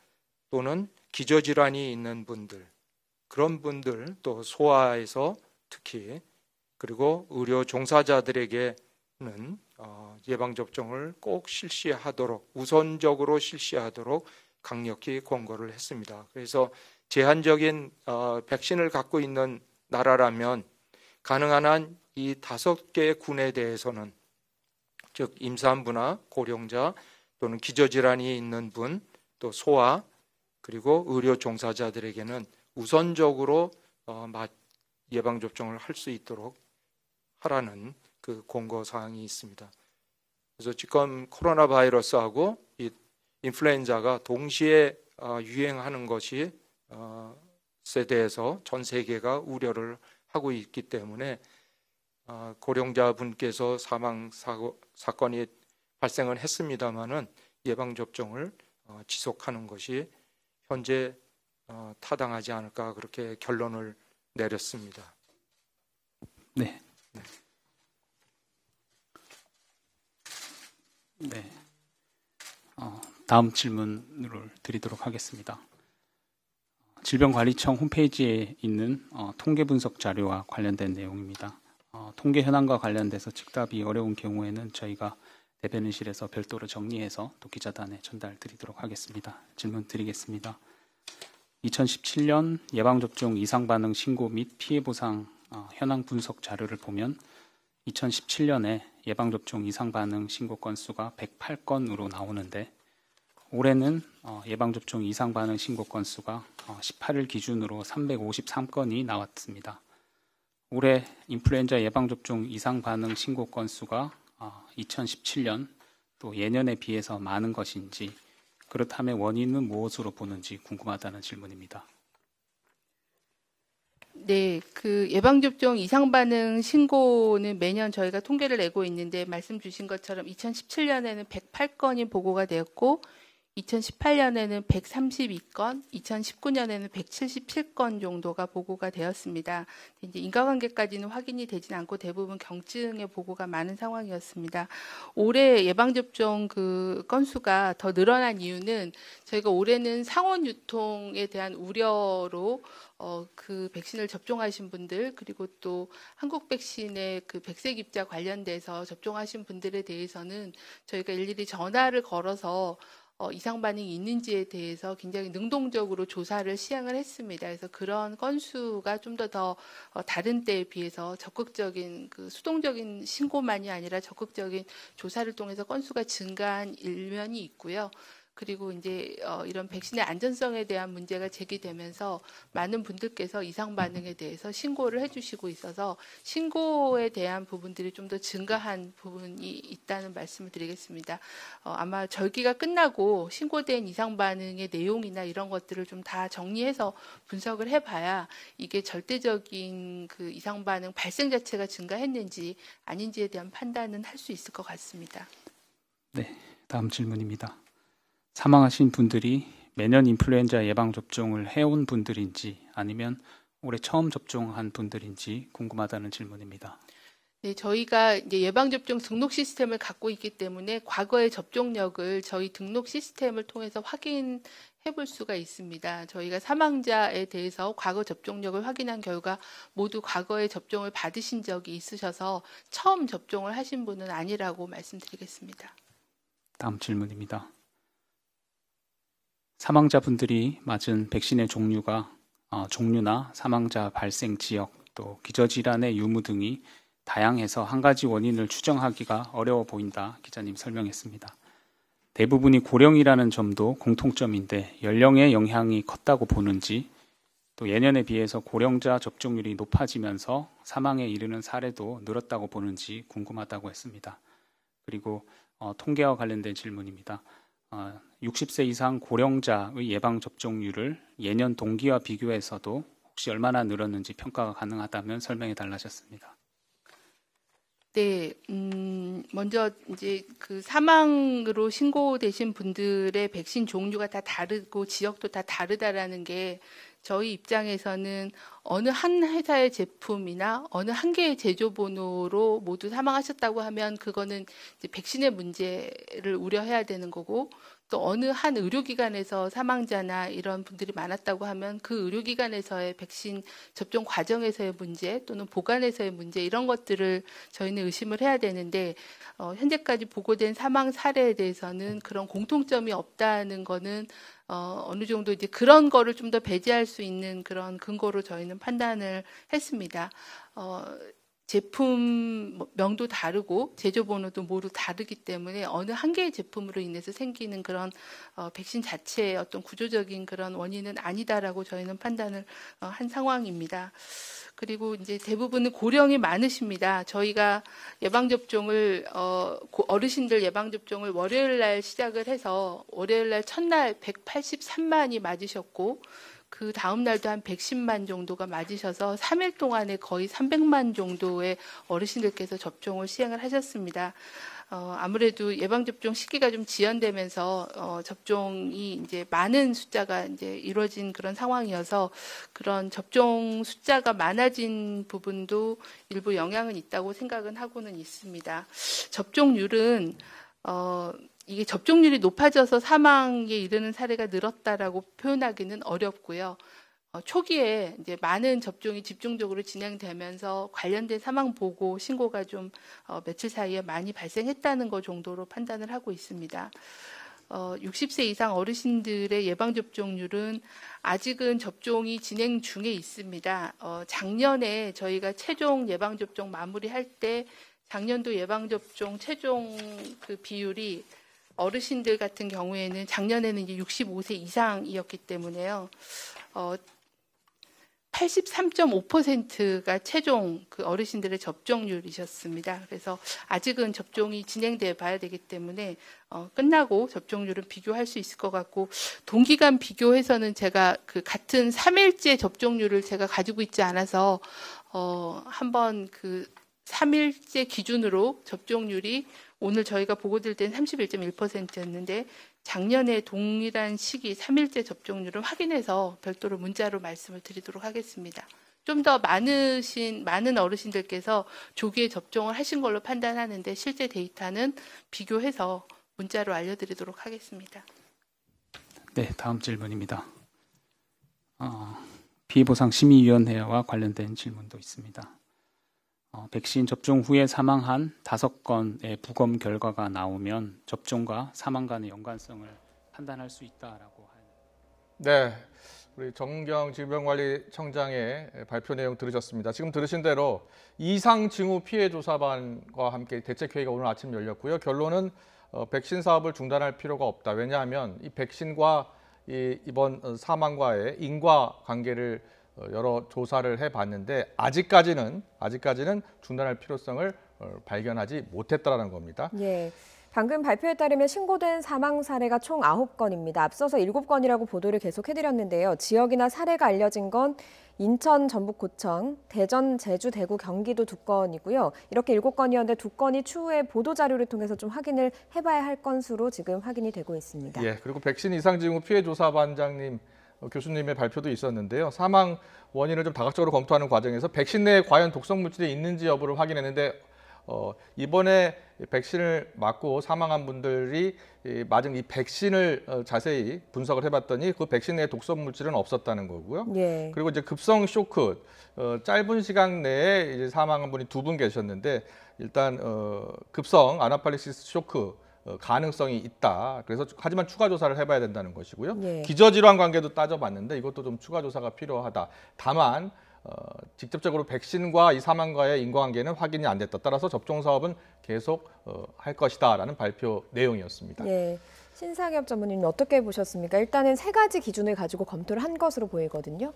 또는 기저질환이 있는 분들, 그런 분들, 또 소아에서 특히, 그리고 의료 종사자들에게는 예방접종을 꼭 실시하도록, 우선적으로 실시하도록 강력히 권고를 했습니다. 그래서 제한적인 백신을 갖고 있는 나라라면 가능한 한 이 5개의 군에 대해서는, 즉 임산부나 고령자 또는 기저질환이 있는 분, 또 소아, 그리고 의료 종사자들에게는 우선적으로 예방접종을 할 수 있도록 하라는 그 권고사항이 있습니다. 그래서 지금 코로나 바이러스하고 이 인플루엔자가 동시에 유행하는 것에 대해서 전 세계가 우려를 하고 있기 때문에 고령자분께서 사망 사건이 발생은 했습니다마는 예방접종을 지속하는 것이 현재 타당하지 않을까, 그렇게 결론을 내렸습니다. 네. 다음 질문을 드리도록 하겠습니다. 질병관리청 홈페이지에 있는 통계 분석 자료와 관련된 내용입니다. 통계 현황과 관련돼서 즉답이 어려운 경우에는 저희가 대변인실에서 별도로 정리해서 또 기자단에 전달드리도록 하겠습니다. 질문 드리겠습니다. 2017년 예방접종 이상반응 신고 및 피해보상 현황 분석 자료를 보면 2017년에 예방접종 이상반응 신고 건수가 108건으로 나오는데 올해는 예방접종 이상반응 신고 건수가 18일 기준으로 353건이 나왔습니다. 올해 인플루엔자 예방접종 이상반응 신고 건수가 2017년 또 예년에 비해서 많은 것인지, 그렇다면 원인은 무엇으로 보는지 궁금하다는 질문입니다. 네, 그 예방접종 이상반응 신고는 매년 저희가 통계를 내고 있는데 말씀 주신 것처럼 2017년에는 108건이 보고가 되었고 2018년에는 132건, 2019년에는 177건 정도가 보고가 되었습니다. 이제 인과관계까지는 확인이 되진 않고 대부분 경증의 보고가 많은 상황이었습니다. 올해 예방접종 그 건수가 더 늘어난 이유는 저희가 올해는 상온 유통에 대한 우려로 그 백신을 접종하신 분들, 그리고 또 한국 백신의 그 백색 입자 관련돼서 접종하신 분들에 대해서는 저희가 일일이 전화를 걸어서 이상 반응이 있는지에 대해서 굉장히 능동적으로 조사를 시행을 했습니다. 그래서 그런 건수가 좀 더 다른 때에 비해서 적극적인 그 수동적인 신고만이 아니라 적극적인 조사를 통해서 건수가 증가한 일면이 있고요. 그리고 이제 이런 백신의 안전성에 대한 문제가 제기되면서 많은 분들께서 이상 반응에 대해서 신고를 해주시고 있어서 신고에 대한 부분들이 좀 더 증가한 부분이 있다는 말씀을 드리겠습니다. 아마 절기가 끝나고 신고된 이상 반응의 내용이나 이런 것들을 좀 다 정리해서 분석을 해봐야 이게 절대적인 그 이상 반응 발생 자체가 증가했는지 아닌지에 대한 판단은 할 수 있을 것 같습니다. 네, 다음 질문입니다. 사망하신 분들이 매년 인플루엔자 예방 접종을 해온 분들인지 아니면 올해 처음 접종한 분들인지 궁금하다는 질문입니다. 네, 저희가 이제 예방접종 등록 시스템을 갖고 있기 때문에 과거의 접종력을 저희 등록 시스템을 통해서 확인해 볼 수가 있습니다. 저희가 사망자에 대해서 과거 접종력을 확인한 결과 모두 과거에 접종을 받으신 적이 있으셔서 처음 접종을 하신 분은 아니라고 말씀드리겠습니다. 다음 질문입니다. 사망자분들이 맞은 백신의 종류나 사망자 발생 지역 또 기저질환의 유무 등이 다양해서 한 가지 원인을 추정하기가 어려워 보인다. 기자님 설명했습니다. 대부분이 고령이라는 점도 공통점인데 연령의 영향이 컸다고 보는지 또 예년에 비해서 고령자 접종률이 높아지면서 사망에 이르는 사례도 늘었다고 보는지 궁금하다고 했습니다. 그리고 통계와 관련된 질문입니다. 60세 이상 고령자의 예방접종률을 예년 동기와 비교해서도 혹시 얼마나 늘었는지 평가가 가능하다면 설명해 달라셨습니다. 네, 먼저 이제 그 사망으로 신고되신 분들의 백신 종류가 다 다르고 지역도 다 다르다라는 게 저희 입장에서는 어느 한 회사의 제품이나 어느 한 개의 제조번호로 모두 사망하셨다고 하면 그거는 이제 백신의 문제를 우려해야 되는 거고 또 어느 한 의료기관에서 사망자나 이런 분들이 많았다고 하면 그 의료기관에서의 백신 접종 과정에서의 문제 또는 보관에서의 문제 이런 것들을 저희는 의심을 해야 되는데 현재까지 보고된 사망 사례에 대해서는 그런 공통점이 없다는 거는 어느 정도 이제 그런 거를 좀 더 배제할 수 있는 그런 근거로 저희는 판단을 했습니다. 제품 명도 다르고 제조번호도 모두 다르기 때문에 어느 한 개의 제품으로 인해서 생기는 그런 백신 자체의 어떤 구조적인 그런 원인은 아니다라고 저희는 판단을 한 상황입니다. 그리고 이제 대부분은 고령이 많으십니다. 저희가 예방접종을 어르신들 예방접종을 월요일 날 시작을 해서 월요일 날 첫날 183만이 맞으셨고 그 다음 날도 한 110만 정도가 맞으셔서 3일 동안에 거의 300만 정도의 어르신들께서 접종을 시행을 하셨습니다. 아무래도 예방접종 시기가 좀 지연되면서 접종이 이제 많은 숫자가 이제 이루어진 그런 상황이어서 그런 접종 숫자가 많아진 부분도 일부 영향은 있다고 생각은 하고는 있습니다. 접종률은 이게 접종률이 높아져서 사망에 이르는 사례가 늘었다라고 표현하기는 어렵고요. 초기에 이제 많은 접종이 집중적으로 진행되면서 관련된 사망 보고 신고가 좀 며칠 사이에 많이 발생했다는 것 정도로 판단을 하고 있습니다. 60세 이상 어르신들의 예방접종률은 아직은 접종이 진행 중에 있습니다. 작년에 저희가 최종 예방접종 마무리할 때 작년도 예방접종 최종 그 비율이 어르신들 같은 경우에는 작년에는 이제 65세 이상이었기 때문에요. 83.5%가 최종 그 어르신들의 접종률이셨습니다. 그래서 아직은 접종이 진행돼 봐야 되기 때문에 끝나고 접종률은 비교할 수 있을 것 같고 동기간 비교해서는 제가 그 같은 3일째 접종률을 제가 가지고 있지 않아서 한번 그 3일째 기준으로 접종률이 오늘 저희가 보고드릴 때는 31.1%였는데 작년에 동일한 시기 3일째 접종률을 확인해서 별도로 문자로 말씀을 드리도록 하겠습니다. 좀 더 많은 어르신들께서 조기에 접종을 하신 걸로 판단하는데 실제 데이터는 비교해서 문자로 알려드리도록 하겠습니다. 네, 다음 질문입니다. 피해보상심의위원회와 관련된 질문도 있습니다. 백신 접종 후에 사망한 5건의 부검 결과가 나오면 접종과 사망 간의 연관성을 판단할 수 있다라고 네, 우리 정은경 질병관리청장의 발표 내용 들으셨습니다. 지금 들으신 대로 이상징후 피해조사반과 함께 대책회의가 오늘 아침 열렸고요. 결론은 백신 사업을 중단할 필요가 없다. 왜냐하면 이 백신과 이번 사망과의 인과관계를 여러 조사를 해봤는데 아직까지는 중단할 필요성을 발견하지 못했다라는 겁니다. 예. 방금 발표에 따르면 신고된 사망 사례가 총 9건입니다. 앞서서 7건이라고 보도를 계속 해드렸는데요. 지역이나 사례가 알려진 건 인천, 전북, 고청, 대전, 제주, 대구, 경기도 2건이고요. 이렇게 7건이었는데 2건이 추후에 보도자료를 통해서 좀 확인을 해봐야 할 건수로 지금 확인이 되고 있습니다. 예, 그리고 백신 이상징후 피해조사반장님 교수님의 발표도 있었는데요. 사망 원인을 좀 다각적으로 검토하는 과정에서 백신 내에 과연 독성 물질이 있는지 여부를 확인했는데 이번에 백신을 맞고 사망한 분들이 맞은 이 백신을 자세히 분석을 해봤더니 그 백신 내에 독성 물질은 없었다는 거고요. 예. 그리고 이제 급성 쇼크, 짧은 시간 내에 이제 사망한 분이 2분 계셨는데 일단 급성 아나필락시스 쇼크 가능성이 있다. 그래서 하지만 추가 조사를 해봐야 된다는 것이고요. 예. 기저질환 관계도 따져봤는데 이것도 좀 추가 조사가 필요하다. 다만 직접적으로 백신과 이 사망과의 인과관계는 확인이 안 됐다. 따라서 접종 사업은 계속 할 것이다라는 발표 내용이었습니다. 예. 신상엽 전문의는 어떻게 보셨습니까? 일단은 3가지 기준을 가지고 검토를 한 것으로 보이거든요.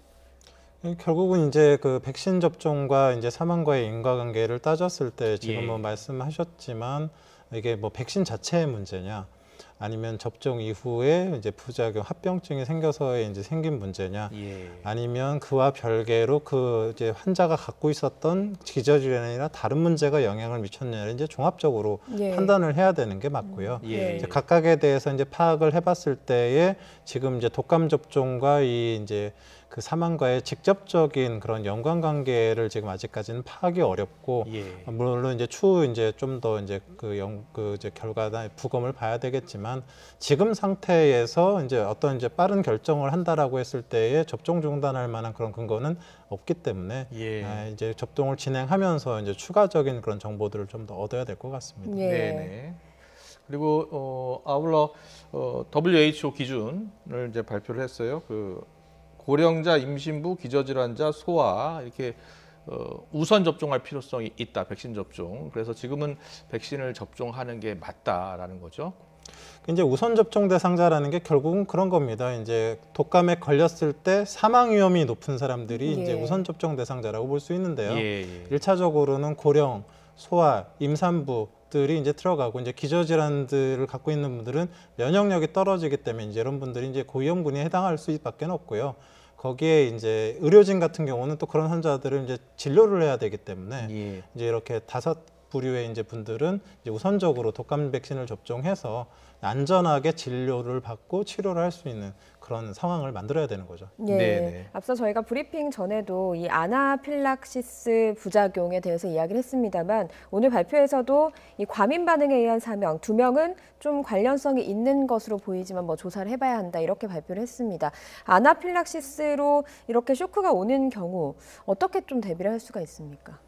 결국은 이제 그 백신 접종과 이제 사망과의 인과관계를 따졌을 때 지금 뭐 말씀하셨지만 이게 뭐 백신 자체의 문제냐, 아니면 접종 이후에 이제 부작용, 합병증이 생겨서의 이제 생긴 문제냐, 아니면 그와 별개로 그 이제 환자가 갖고 있었던 기저질환이나 다른 문제가 영향을 미쳤느냐를 이제 종합적으로 판단을 해야 되는 게 맞고요. 이제 각각에 대해서 이제 파악을 해봤을 때에 지금 이제 독감 접종과 이 이제 그 사망과의 직접적인 그런 연관관계를 지금 아직까지는 파악이 어렵고, 물론 이제 추후 이제 좀 더 이제 이제 결과나 부검을 봐야 되겠지만 지금 상태에서 이제 어떤 이제 빠른 결정을 한다라고 했을 때에 접종 중단할 만한 그런 근거는 없기 때문에 이제 접종을 진행하면서 이제 추가적인 그런 정보들을 좀 더 얻어야 될 것 같습니다. 네네. 그리고 아울러 WHO 기준을 이제 발표를 했어요. 고령자, 임신부, 기저질환자, 소아 이렇게 우선 접종할 필요성이 있다. 백신 접종. 그래서 지금은 백신을 접종하는 게 맞다라는 거죠. 이제 우선 접종 대상자라는 게 결국은 그런 겁니다. 이제 독감에 걸렸을 때 사망 위험이 높은 사람들이 이제 우선 접종 대상자라고 볼 수 있는데요. 1차적으로는 고령, 소아, 임산부들이 이제 들어가고, 이제 기저질환들을 갖고 있는 분들은 면역력이 떨어지기 때문에 이제 이런 분들이 이제 고위험군에 해당할 수밖에 없고요. 거기에 이제 의료진 같은 경우는 또 그런 환자들을 이제 진료를 해야 되기 때문에 이제 이렇게 5 부류의 이제 분들은 이제 우선적으로 독감 백신을 접종해서 안전하게 진료를 받고 치료를 할 수 있는 그런 상황을 만들어야 되는 거죠. 네네. 앞서 저희가 브리핑 전에도 이 아나필락시스 부작용에 대해서 이야기를 했습니다만 오늘 발표에서도 이 과민 반응에 의한 사망 2명은 좀 관련성이 있는 것으로 보이지만 뭐 조사를 해봐야 한다 이렇게 발표를 했습니다. 아나필락시스로 이렇게 쇼크가 오는 경우 어떻게 좀 대비를 할 수가 있습니까?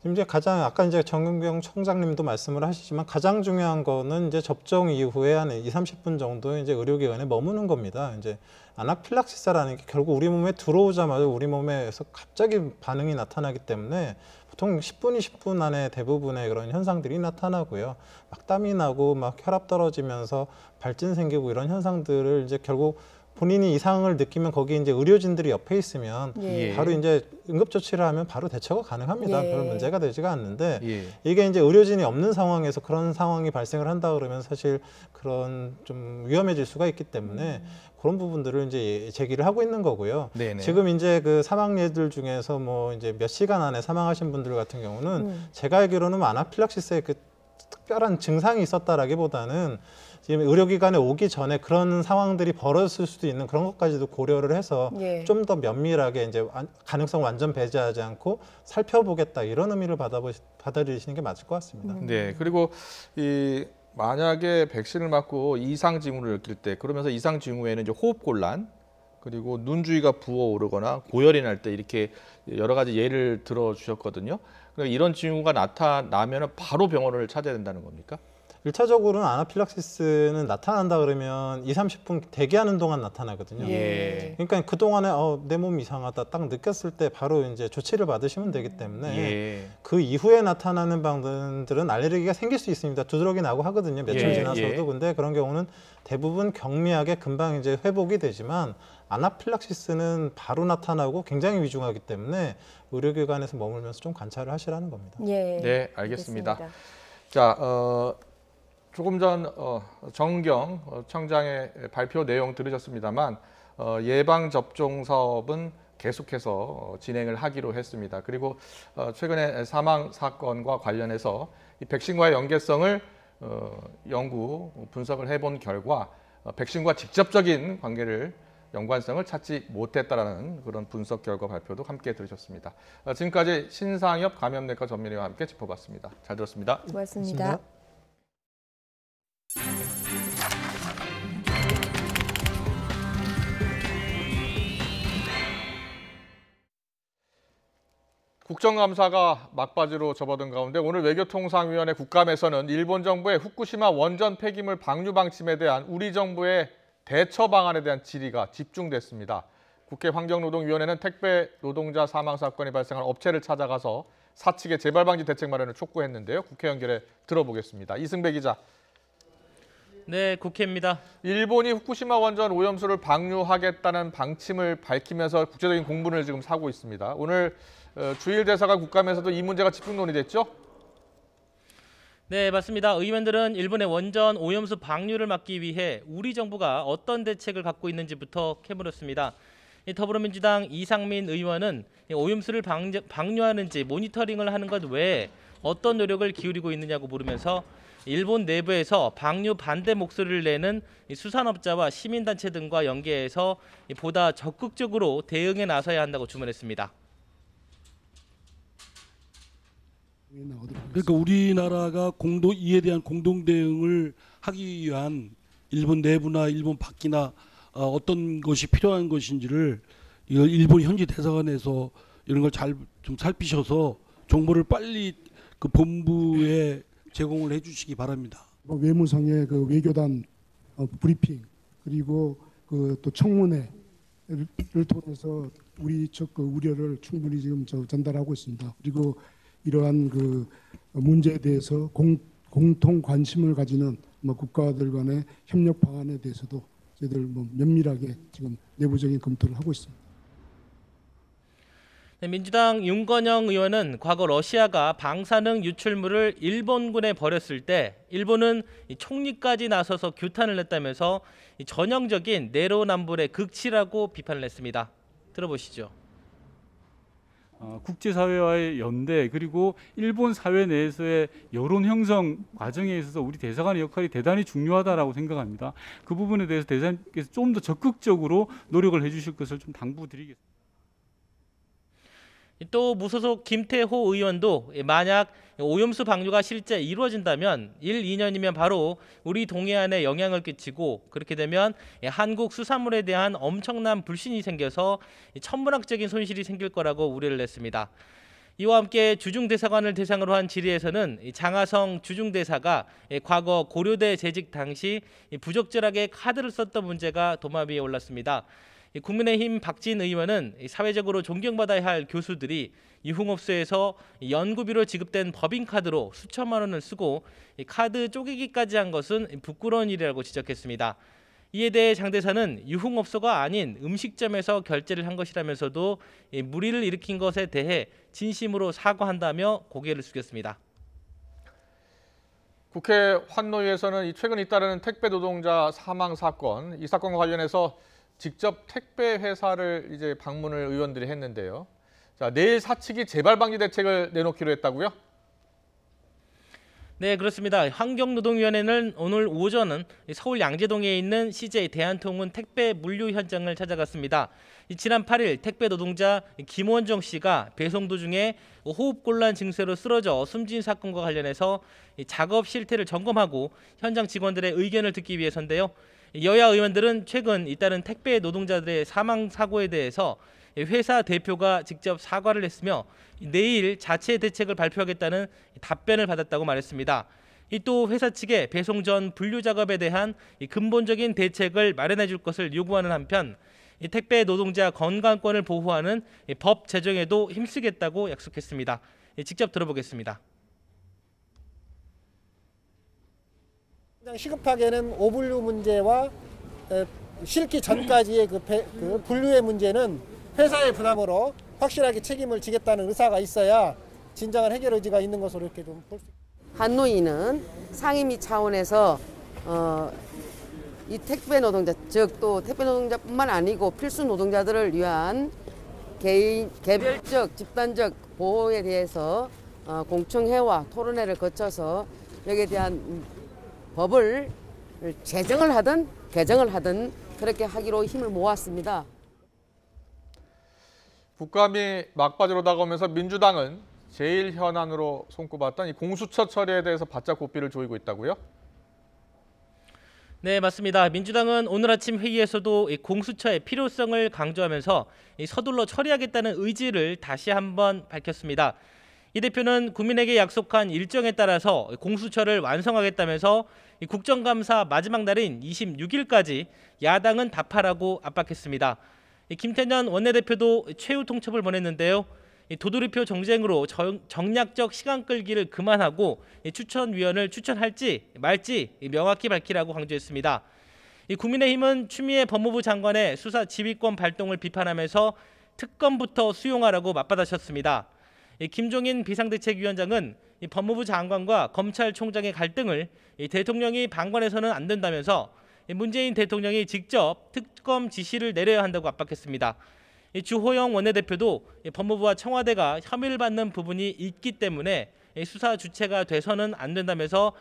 이제 가장 아까 이제 정은경 청장님도 말씀을 하시지만 가장 중요한 거는 이제 접종 이후에 한 20-30분 정도 이제 의료기관에 머무는 겁니다. 이제 아나필락시스라는 게 결국 우리 몸에 들어오자마자 우리 몸에서 갑자기 반응이 나타나기 때문에 보통 10분, 20분 안에 대부분의 그런 현상들이 나타나고요. 막 땀이 나고 막 혈압 떨어지면서 발진 생기고 이런 현상들을 이제 결국 본인이 이상을 느끼면 거기 이제 의료진들이 옆에 있으면 바로 이제 응급조치를 하면 바로 대처가 가능합니다. 별 문제가 되지가 않는데 이게 이제 의료진이 없는 상황에서 그런 상황이 발생을 한다 그러면 사실 그런 좀 위험해질 수가 있기 때문에 그런 부분들을 이제 제기를 하고 있는 거고요. 지금 이제 그 사망 예들 중에서 뭐 이제 몇 시간 안에 사망하신 분들 같은 경우는 제가 알기로는 아나필락시스의 그 특별한 증상이 있었다라기보다는 지금 의료기관에 오기 전에 그런 상황들이 벌어질 수도 있는 그런 것까지도 고려를 해서 좀 더 면밀하게 이제 가능성 완전 배제하지 않고 살펴보겠다 이런 의미를 받아들이시는 게 맞을 것 같습니다. 네, 그리고 만약에 백신을 맞고 이상 징후를 느낄 때 그러면서 이상 징후에는 이제 호흡 곤란 그리고 눈 주위가 부어오르거나 고열이 날 때 이렇게 여러 가지 예를 들어 주셨거든요. 그러니까 이런 징후가 나타나면 바로 병원을 찾아야 된다는 겁니까? 일차적으로는 아나필락시스는 나타난다 그러면 20-30분 대기하는 동안 나타나거든요. 예. 그러니까 그동안에 내 몸이 이상하다 딱 느꼈을 때 바로 이제 조치를 받으시면 되기 때문에 예. 그 이후에 나타나는 방들은 알레르기가 생길 수 있습니다. 두드러기 나고 하거든요. 며칠 예, 지나서도. 예. 근데 그런 경우는 대부분 경미하게 금방 이제 회복이 되지만 아나필락시스는 바로 나타나고 굉장히 위중하기 때문에 의료기관에서 머물면서 좀 관찰을 하시라는 겁니다. 예. 네, 알겠습니다. 자, 조금 전 정경 청장의 발표 내용 들으셨습니다만 예방 접종 사업은 계속해서 진행을 하기로 했습니다. 그리고 최근에 사망 사건과 관련해서 이 백신과의 연계성을 연구 분석을 해본 결과 백신과 직접적인 관계를 연관성을 찾지 못했다라는 그런 분석 결과 발표도 함께 들으셨습니다. 지금까지 신상엽 감염내과 전문의와 함께 짚어봤습니다. 잘 들었습니다. 고맙습니다. 국정감사가 막바지로 접어든 가운데 오늘 외교통상위원회 국감에서는 일본 정부의 후쿠시마 원전 폐기물 방류 방침에 대한 우리 정부의 대처 방안에 대한 질의가 집중됐습니다. 국회 환경노동위원회는 택배 노동자 사망 사건이 발생한 업체를 찾아가서 사측의 재발 방지 대책 마련을 촉구했는데요. 국회 연결해 들어보겠습니다. 이승배 기자. 네, 국회입니다. 일본이 후쿠시마 원전 오염수를 방류하겠다는 방침을 밝히면서 국제적인 공분을 지금 사고 있습니다. 오늘 주일 대사관 국감에서도 이 문제가 집중 논의됐죠? 네, 맞습니다. 의원들은 일본의 원전 오염수 방류를 막기 위해 우리 정부가 어떤 대책을 갖고 있는지부터 캐물었습니다. 더불어민주당 이상민 의원은 오염수를 방류하는지 모니터링을 하는 것 외에 어떤 노력을 기울이고 있느냐고 물으면서 일본 내부에서 방류 반대 목소리를 내는 수산업자와 시민단체 등과 연계해서 보다 적극적으로 대응에 나서야 한다고 주문했습니다. 그러니까 우리나라가 이에 대한 공동 대응을 하기 위한 일본 내부나 일본 밖이나 어떤 것이 필요한 것인지를 일본 현지 대사관에서 이런 걸 잘 좀 살피셔서 정보를 빨리 그 본부에 제공을 해주시기 바랍니다. 외무성의 그 외교단 브리핑 그리고 그 또 청문회를 통해서 우리 쪽 그 우려를 충분히 지금 전달하고 있습니다. 그리고 이러한 그 문제에 대해서 공통 관심을 가지는 국가들 간의 협력 방안에 대해서도 저희들 면밀하게 지금 내부적인 검토를 하고 있습니다. 네, 민주당 윤건영 의원은 과거 러시아가 방사능 유출물을 일본군에 버렸을 때 일본은 총리까지 나서서 규탄을 했다면서 전형적인 내로남불의 극치라고 비판을 했습니다. 들어보시죠. 국제사회와의 연대 그리고 일본 사회 내에서의 여론 형성 과정에 있어서 우리 대사관의 역할이 대단히 중요하다라고 생각합니다. 그 부분에 대해서 대사님께서 좀 더 적극적으로 노력을 해주실 것을 좀 당부드리겠습니다. 또 무소속 김태호 의원도 만약 오염수 방류가 실제 이루어진다면 1, 2년이면 바로 우리 동해안에 영향을 끼치고 그렇게 되면 한국 수산물에 대한 엄청난 불신이 생겨서 천문학적인 손실이 생길 거라고 우려를 냈습니다. 이와 함께 주중대사관을 대상으로 한 질의에서는 장하성 주중대사가 과거 고려대 재직 당시 부적절하게 카드를 썼던 문제가 도마 위에 올랐습니다. 국민의힘 박진 의원은 사회적으로 존경받아야 할 교수들이 유흥업소에서 연구비로 지급된 법인카드로 수천만 원을 쓰고 카드 쪼개기까지 한 것은 부끄러운 일이라고 지적했습니다. 이에 대해 장 대사는 유흥업소가 아닌 음식점에서 결제를 한 것이라면서도 무리를 일으킨 것에 대해 진심으로 사과한다며 고개를 숙였습니다. 국회 환노위에서는 최근 잇따르는 택배 노동자 사망 사건, 이 사건과 관련해서 직접 택배 회사를 이제 방문을 의원들이 했는데요. 자, 내일 사측이 재발 방지 대책을 내놓기로 했다고요? 네, 그렇습니다. 환경노동위원회는 오늘 오전은 서울 양재동에 있는 CJ 대한통운 택배 물류 현장을 찾아갔습니다. 지난 8일 택배 노동자 김원정 씨가 배송 도중에 호흡곤란 증세로 쓰러져 숨진 사건과 관련해서 작업 실태를 점검하고 현장 직원들의 의견을 듣기 위해서인데요. 여야 의원들은 최근 잇따른 택배 노동자들의 사망 사고에 대해서 회사 대표가 직접 사과를 했으며 내일 자체 대책을 발표하겠다는 답변을 받았다고 말했습니다. 이 또 회사 측에 배송 전 분류 작업에 대한 이 근본적인 대책을 마련해 줄 것을 요구하는 한편 이 택배 노동자 건강권을 보호하는 이 법 제정에도 힘쓰겠다고 약속했습니다. 직접 들어보겠습니다. 가장 시급하게는 오분류 문제와 실기 전까지의 그 분류의 문제는 회사의 부담으로 확실하게 책임을 지겠다는 의사가 있어야 진정한 해결 의지가 있는 것으로 이렇게 좀 볼 수 있습니다. 한노인은 상임위 차원에서 이 택배 노동자, 즉 또 택배 노동자뿐만 아니고 필수 노동자들을 위한 개별적, 집단적 보호에 대해서 공청회와 토론회를 거쳐서 여기에 대한 법을 제정을 하든 개정을 하든 그렇게 하기로 힘을 모았습니다. 국감이 막바지로 다가오면서 민주당은 제일 현안으로 손꼽았던 이 공수처 처리에 대해서 바짝 고삐를 조이고 있다고요? 네, 맞습니다. 민주당은 오늘 아침 회의에서도 이 공수처의 필요성을 강조하면서 이 서둘러 처리하겠다는 의지를 다시 한번 밝혔습니다. 이 대표는 국민에게 약속한 일정에 따라서 공수처를 완성하겠다면서 이 국정감사 마지막 날인 26일까지 야당은 답하라고 압박했습니다. 김태년 원내대표도 최후 통첩을 보냈는데요. 도돌이표 정쟁으로 정략적 시간 끌기를 그만하고 추천위원을 추천할지 말지 명확히 밝히라고 강조했습니다. 국민의힘은 추미애 법무부 장관의 수사 지휘권 발동을 비판하면서 특검부터 수용하라고 맞받아쳤습니다. 김종인 비상대책위원장은 법무부 장관과 검찰총장의 갈등을 대통령이 방관해서는 안 된다면서 문재인 대통령이 직접 특검 지시를 내려야 한다고 압박했습니다. 주호영 원내대표도 법무부와 청와대가 혐의를 받는 부분이 있기 때문에 수사 주체가 돼서는 안 된다면서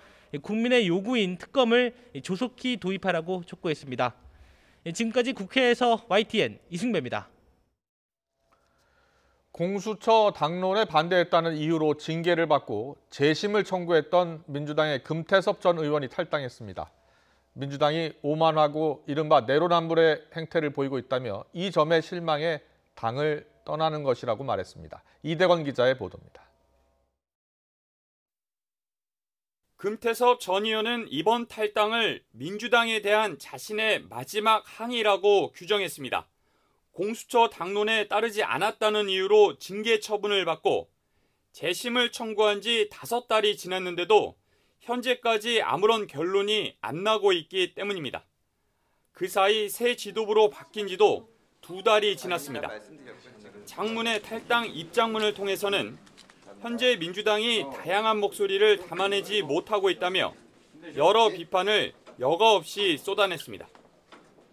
국민의 요구인 특검을 조속히 도입하라고 촉구했습니다. 지금까지 국회에서 YTN 이승배입니다. 공수처 당론에 반대했다는 이유로 징계를 받고 재심을 청구했던 민주당의 금태섭 전 의원이 탈당했습니다. 민주당이 오만하고 이른바 내로남불의 행태를 보이고 있다며 이 점에 실망해 당을 떠나는 것이라고 말했습니다. 이대건 기자의 보도입니다. 금태섭 전 의원은 이번 탈당을 민주당에 대한 자신의 마지막 항의라고 규정했습니다. 공수처 당론에 따르지 않았다는 이유로 징계 처분을 받고 재심을 청구한 지 5달이 지났는데도 현재까지 아무런 결론이 안 나고 있기 때문입니다. 그 사이 새 지도부로 바뀐 지도 2달이 지났습니다. 장문의 탈당 입장문을 통해서는 현재 민주당이 다양한 목소리를 담아내지 못하고 있다며 여러 비판을 여과 없이 쏟아냈습니다.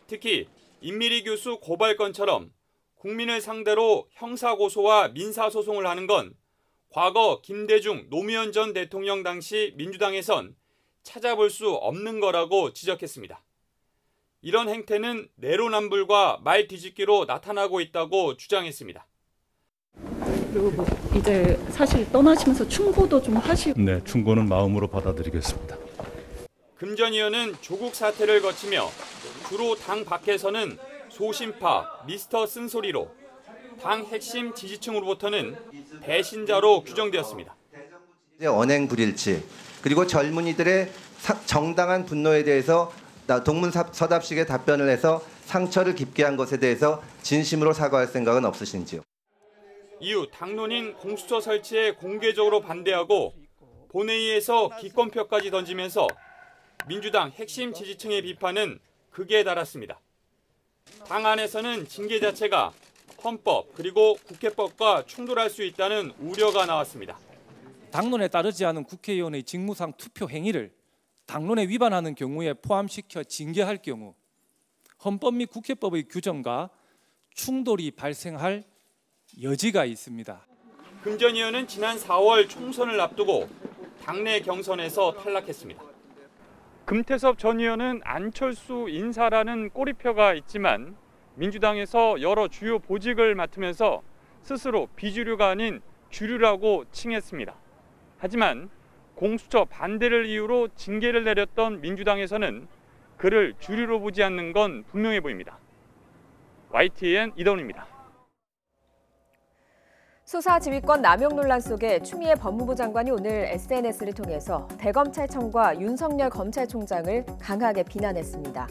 특히 임미리 교수 고발 건처럼 국민을 상대로 형사고소와 민사소송을 하는 건 과거 김대중 노무현 전 대통령 당시 민주당에선 찾아볼 수 없는 거라고 지적했습니다. 이런 행태는 내로남불과 말 뒤집기로 나타나고 있다고 주장했습니다. 그리고 이제 사실 떠나시면서 충고도 좀 하시고. 네, 충고는 마음으로 받아들이겠습니다. 금 전 의원은 조국 사태를 거치며 주로 당 밖에서는 소신파, 미스터 쓴소리로 당 핵심 지지층으로부터는 배신자로 규정되었습니다. 언행 불일치, 그리고 젊은이들의 정당한 분노에 대해서 동문서답식의 답변을 해서 상처를 깊게 한 것에 대해서 진심으로 사과할 생각은 없으신지요? 이후 당론인 공수처 설치에 공개적으로 반대하고 본회의에서 기권표까지 던지면서 민주당 핵심 지지층의 비판은 극에 달했습니다. 당 안에서는 징계 자체가 헌법 그리고 국회법과 충돌할 수 있다는 우려가 나왔습니다. 당론에 따르지 않은 국회의원의 직무상 투표 행위를 당론에 위반하는 경우에 포함시켜 징계할 경우 헌법 및 국회법의 규정과 충돌이 발생할 여지가 있습니다. 금 전 의원은 지난 4월 총선을 앞두고 당내 경선에서 탈락했습니다. 금태섭 전 의원은 안철수 인사라는 꼬리표가 있지만 민주당에서 여러 주요 보직을 맡으면서 스스로 비주류가 아닌 주류라고 칭했습니다. 하지만 공수처 반대를 이유로 징계를 내렸던 민주당에서는 그를 주류로 보지 않는 건 분명해 보입니다. YTN 이다운입니다. 수사 지휘권 남용 논란 속에 추미애 법무부 장관이 오늘 SNS를 통해서 대검찰청과 윤석열 검찰총장을 강하게 비난했습니다.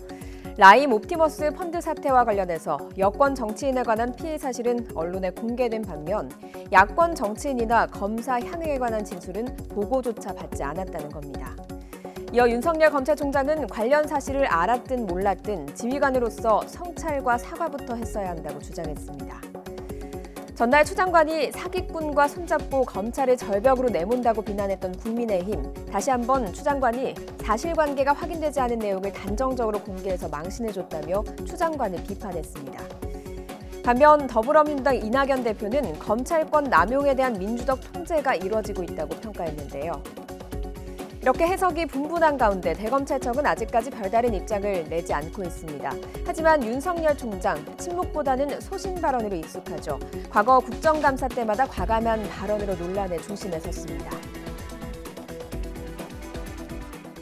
라임 옵티머스 펀드 사태와 관련해서 여권 정치인에 관한 피해 사실은 언론에 공개된 반면 야권 정치인이나 검사 향응에 관한 진술은 보고조차 받지 않았다는 겁니다. 이어 윤석열 검찰총장은 관련 사실을 알았든 몰랐든 지휘관으로서 성찰과 사과부터 했어야 한다고 주장했습니다. 전날 추 장관이 사기꾼과 손잡고 검찰을 절벽으로 내몬다고 비난했던 국민의힘. 다시 한번 추 장관이 사실관계가 확인되지 않은 내용을 단정적으로 공개해서 망신해줬다며 추 장관을 비판했습니다. 반면 더불어민주당 이낙연 대표는 검찰권 남용에 대한 민주적 통제가 이뤄지고 있다고 평가했는데요. 이렇게 해석이 분분한 가운데 대검찰청은 아직까지 별다른 입장을 내지 않고 있습니다. 하지만 윤석열 총장, 침묵보다는 소신 발언으로 익숙하죠. 과거 국정감사 때마다 과감한 발언으로 논란의 중심에 섰습니다.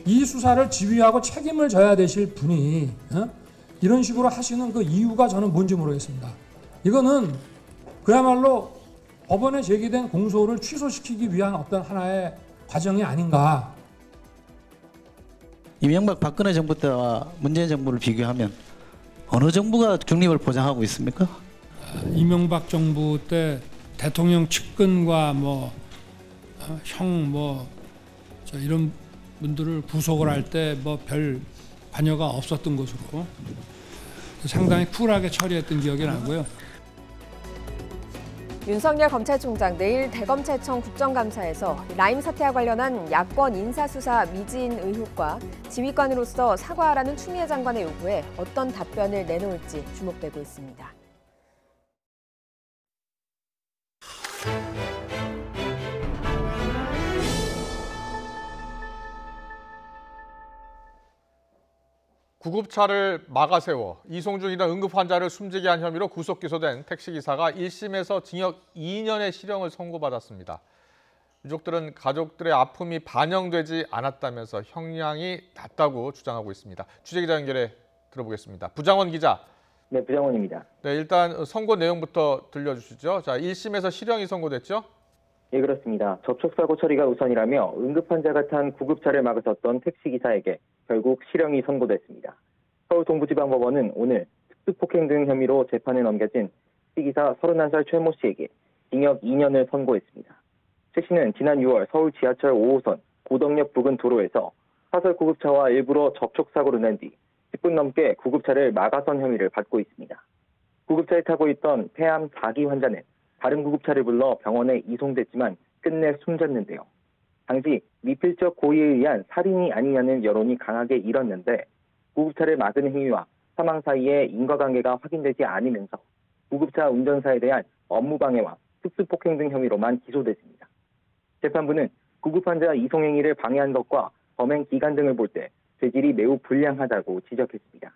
이 수사를 지휘하고 책임을 져야 되실 분이 이런 식으로 하시는 그 이유가 저는 뭔지 모르겠습니다. 이거는 그야말로 법원에 제기된 공소를 취소시키기 위한 어떤 하나의 과정이 아닌가. 이명박 박근혜 정부 때와 문재인 정부를 비교하면 어느 정부가 중립을 보장하고 있습니까? 이명박 정부 때 대통령 측근과 이런 분들을 구속을 할 때 별 관여가 없었던 것으로 상당히 쿨하게 처리했던 기억이 나고요. 윤석열 검찰총장 내일 대검찰청 국정감사에서 라임 사태와 관련한 야권 인사수사 미진 의혹과 지휘관으로서 사과하라는 추미애 장관의 요구에 어떤 답변을 내놓을지 주목되고 있습니다. 구급차를 막아세워 이송 중이던 응급 환자를 숨지게 한 혐의로 구속 기소된 택시기사가 1심에서 징역 2년의 실형을 선고받았습니다. 유족들은 가족들의 아픔이 반영되지 않았다면서 형량이 낮다고 주장하고 있습니다. 취재기자 연결해 들어보겠습니다. 부장원 기자. 네, 부장원입니다. 네, 일단 선고 내용부터 들려주시죠. 자, 1심에서 실형이 선고됐죠? 예, 그렇습니다. 접촉사고 처리가 우선이라며 응급환자가 탄 구급차를 막아섰던 택시기사에게 결국 실형이 선고됐습니다. 서울 동부지방법원은 오늘 특수폭행 등 혐의로 재판에 넘겨진 택시기사 31살 최 모 씨에게 징역 2년을 선고했습니다. 최 씨는 지난 6월 서울 지하철 5호선 고덕역 부근 도로에서 사설 구급차와 일부러 접촉사고를 낸 뒤 10분 넘게 구급차를 막아선 혐의를 받고 있습니다. 구급차에 타고 있던 폐암 4기 환자는 다른 구급차를 불러 병원에 이송됐지만 끝내 숨졌는데요. 당시 미필적 고의에 의한 살인이 아니냐는 여론이 강하게 일었는데 구급차를 막은 행위와 사망 사이에 인과관계가 확인되지 않으면서 구급차 운전사에 대한 업무방해와 특수폭행 등 혐의로만 기소됐습니다. 재판부는 구급환자 이송 행위를 방해한 것과 범행 기간 등을 볼 때 죄질이 매우 불량하다고 지적했습니다.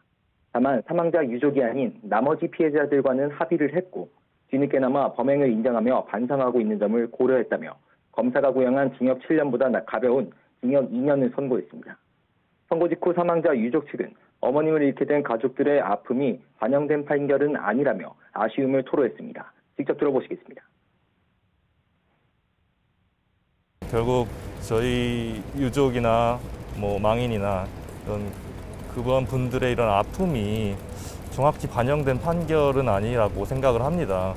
다만 사망자 유족이 아닌 나머지 피해자들과는 합의를 했고 뒤늦게나마 범행을 인정하며 반성하고 있는 점을 고려했다며 검사가 구형한 징역 7년보다 가벼운 징역 2년을 선고했습니다. 선고 직후 사망자 유족 측은 어머님을 잃게 된 가족들의 아픔이 반영된 판결은 아니라며 아쉬움을 토로했습니다. 직접 들어보시겠습니다. 결국 저희 유족이나 망인이나 이런 그분 분들의 이런 아픔이 정확히 반영된 판결은 아니라고 생각을 합니다.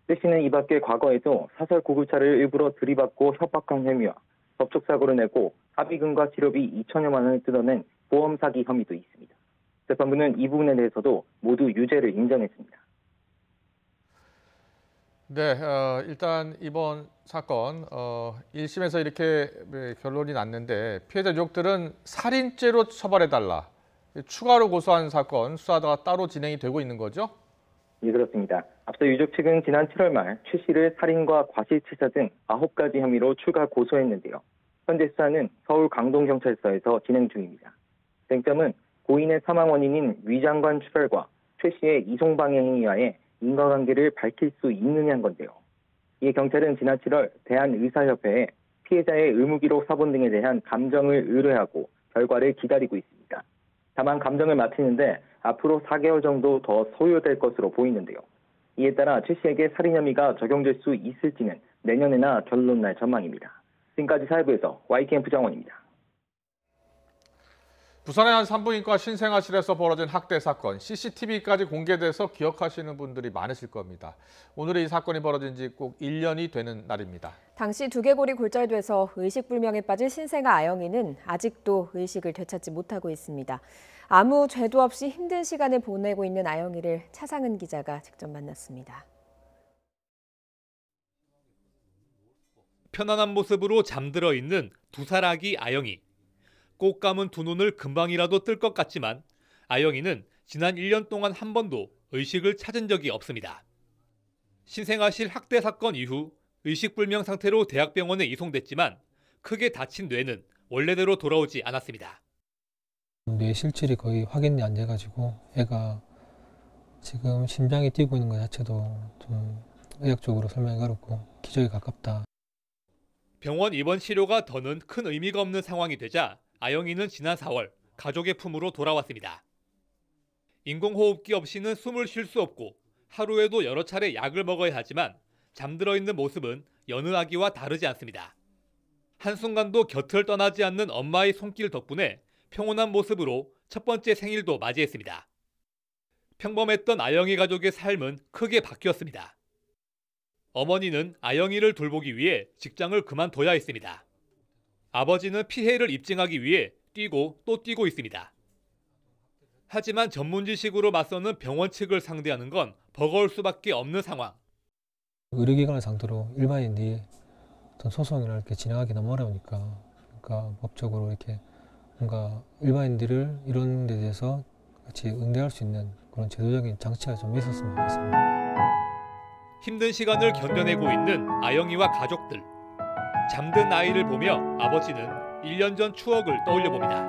최 씨는 이 밖에 과거에도 사설 구급차를 일부러 들이받고 협박한 혐의와 접촉사고를 내고 합의금과 치료비 2천여만 원을 뜯어낸 보험 사기 혐의도 있습니다. 재판부는 이 부분에 대해서도 모두 유죄를 인정했습니다. 네, 일단 이번 사건 1심에서 이렇게 결론이 났는데 피해자 유족들은 살인죄로 처벌해달라. 추가로 고소한 사건 수사가 따로 진행이 되고 있는 거죠? 예, 그렇습니다. 앞서 유족 측은 지난 7월 말 최 씨를 살인과 과실치사 등 9가지 혐의로 추가 고소했는데요. 현재 수사는 서울 강동경찰서에서 진행 중입니다. 쟁점은 고인의 사망 원인인 위장관 출혈과 최 씨의 이송방해 행위와의 인과관계를 밝힐 수 있느냐는 건데요. 이에 경찰은 지난 7월 대한의사협회에 피해자의 의무기록 사본 등에 대한 감정을 의뢰하고 결과를 기다리고 있습니다. 다만 감정을 마치는데 앞으로 4개월 정도 더 소요될 것으로 보이는데요. 이에 따라 최 씨에게 살인 혐의가 적용될 수 있을지는 내년에나 결론 날 전망입니다. 지금까지 사회부에서 YTN 부장원입니다. 부산의 한 산부인과 신생아실에서 벌어진 학대 사건, CCTV까지 공개돼서 기억하시는 분들이 많으실 겁니다. 오늘의 이 사건이 벌어진 지 꼭 1년이 되는 날입니다. 당시 두개골이 골절돼서 의식불명에 빠진 신생아 아영이는 아직도 의식을 되찾지 못하고 있습니다. 아무 죄도 없이 힘든 시간을 보내고 있는 아영이를 차상은 기자가 직접 만났습니다. 편안한 모습으로 잠들어 있는 2살 아기 아영이. 꼭 감은 두 눈을 금방이라도 뜰 것 같지만 아영이는 지난 1년 동안 한 번도 의식을 찾은 적이 없습니다. 신생아실 학대 사건 이후 의식불명 상태로 대학병원에 이송됐지만 크게 다친 뇌는 원래대로 돌아오지 않았습니다. 뇌 실질이 거의 확인이 안 돼가지고 애가 지금 심장이 뛰고 있는 것 자체도 좀 의학적으로 설명이 어렵고 기적에 가깝다. 병원 입원 치료가 더는 큰 의미가 없는 상황이 되자 아영이는 지난 4월 가족의 품으로 돌아왔습니다. 인공호흡기 없이는 숨을 쉴 수 없고 하루에도 여러 차례 약을 먹어야 하지만 잠들어 있는 모습은 여느 아기와 다르지 않습니다. 한순간도 곁을 떠나지 않는 엄마의 손길 덕분에 평온한 모습으로 첫 번째 생일도 맞이했습니다. 평범했던 아영이 가족의 삶은 크게 바뀌었습니다. 어머니는 아영이를 돌보기 위해 직장을 그만둬야 했습니다. 아버지는 피해를 입증하기 위해 뛰고 또 뛰고 있습니다. 하지만 전문지식으로 맞서는 병원 측을 상대하는 건 버거울 수밖에 없는 상황. 의료기관을 상대로 일반인들이 어떤 소송이나 이렇게 진행하기 너무 어려우니까, 그러니까 법적으로 이렇게 뭔가 일반인들을 이런 데 대해서 같이 응대할 수 있는 그런 제도적인 장치가 좀 있었으면 좋겠습니다. 힘든 시간을 견뎌내고 있는 아영이와 가족들. 잠든 아이를 보며 아버지는 1년 전 추억을 떠올려 봅니다.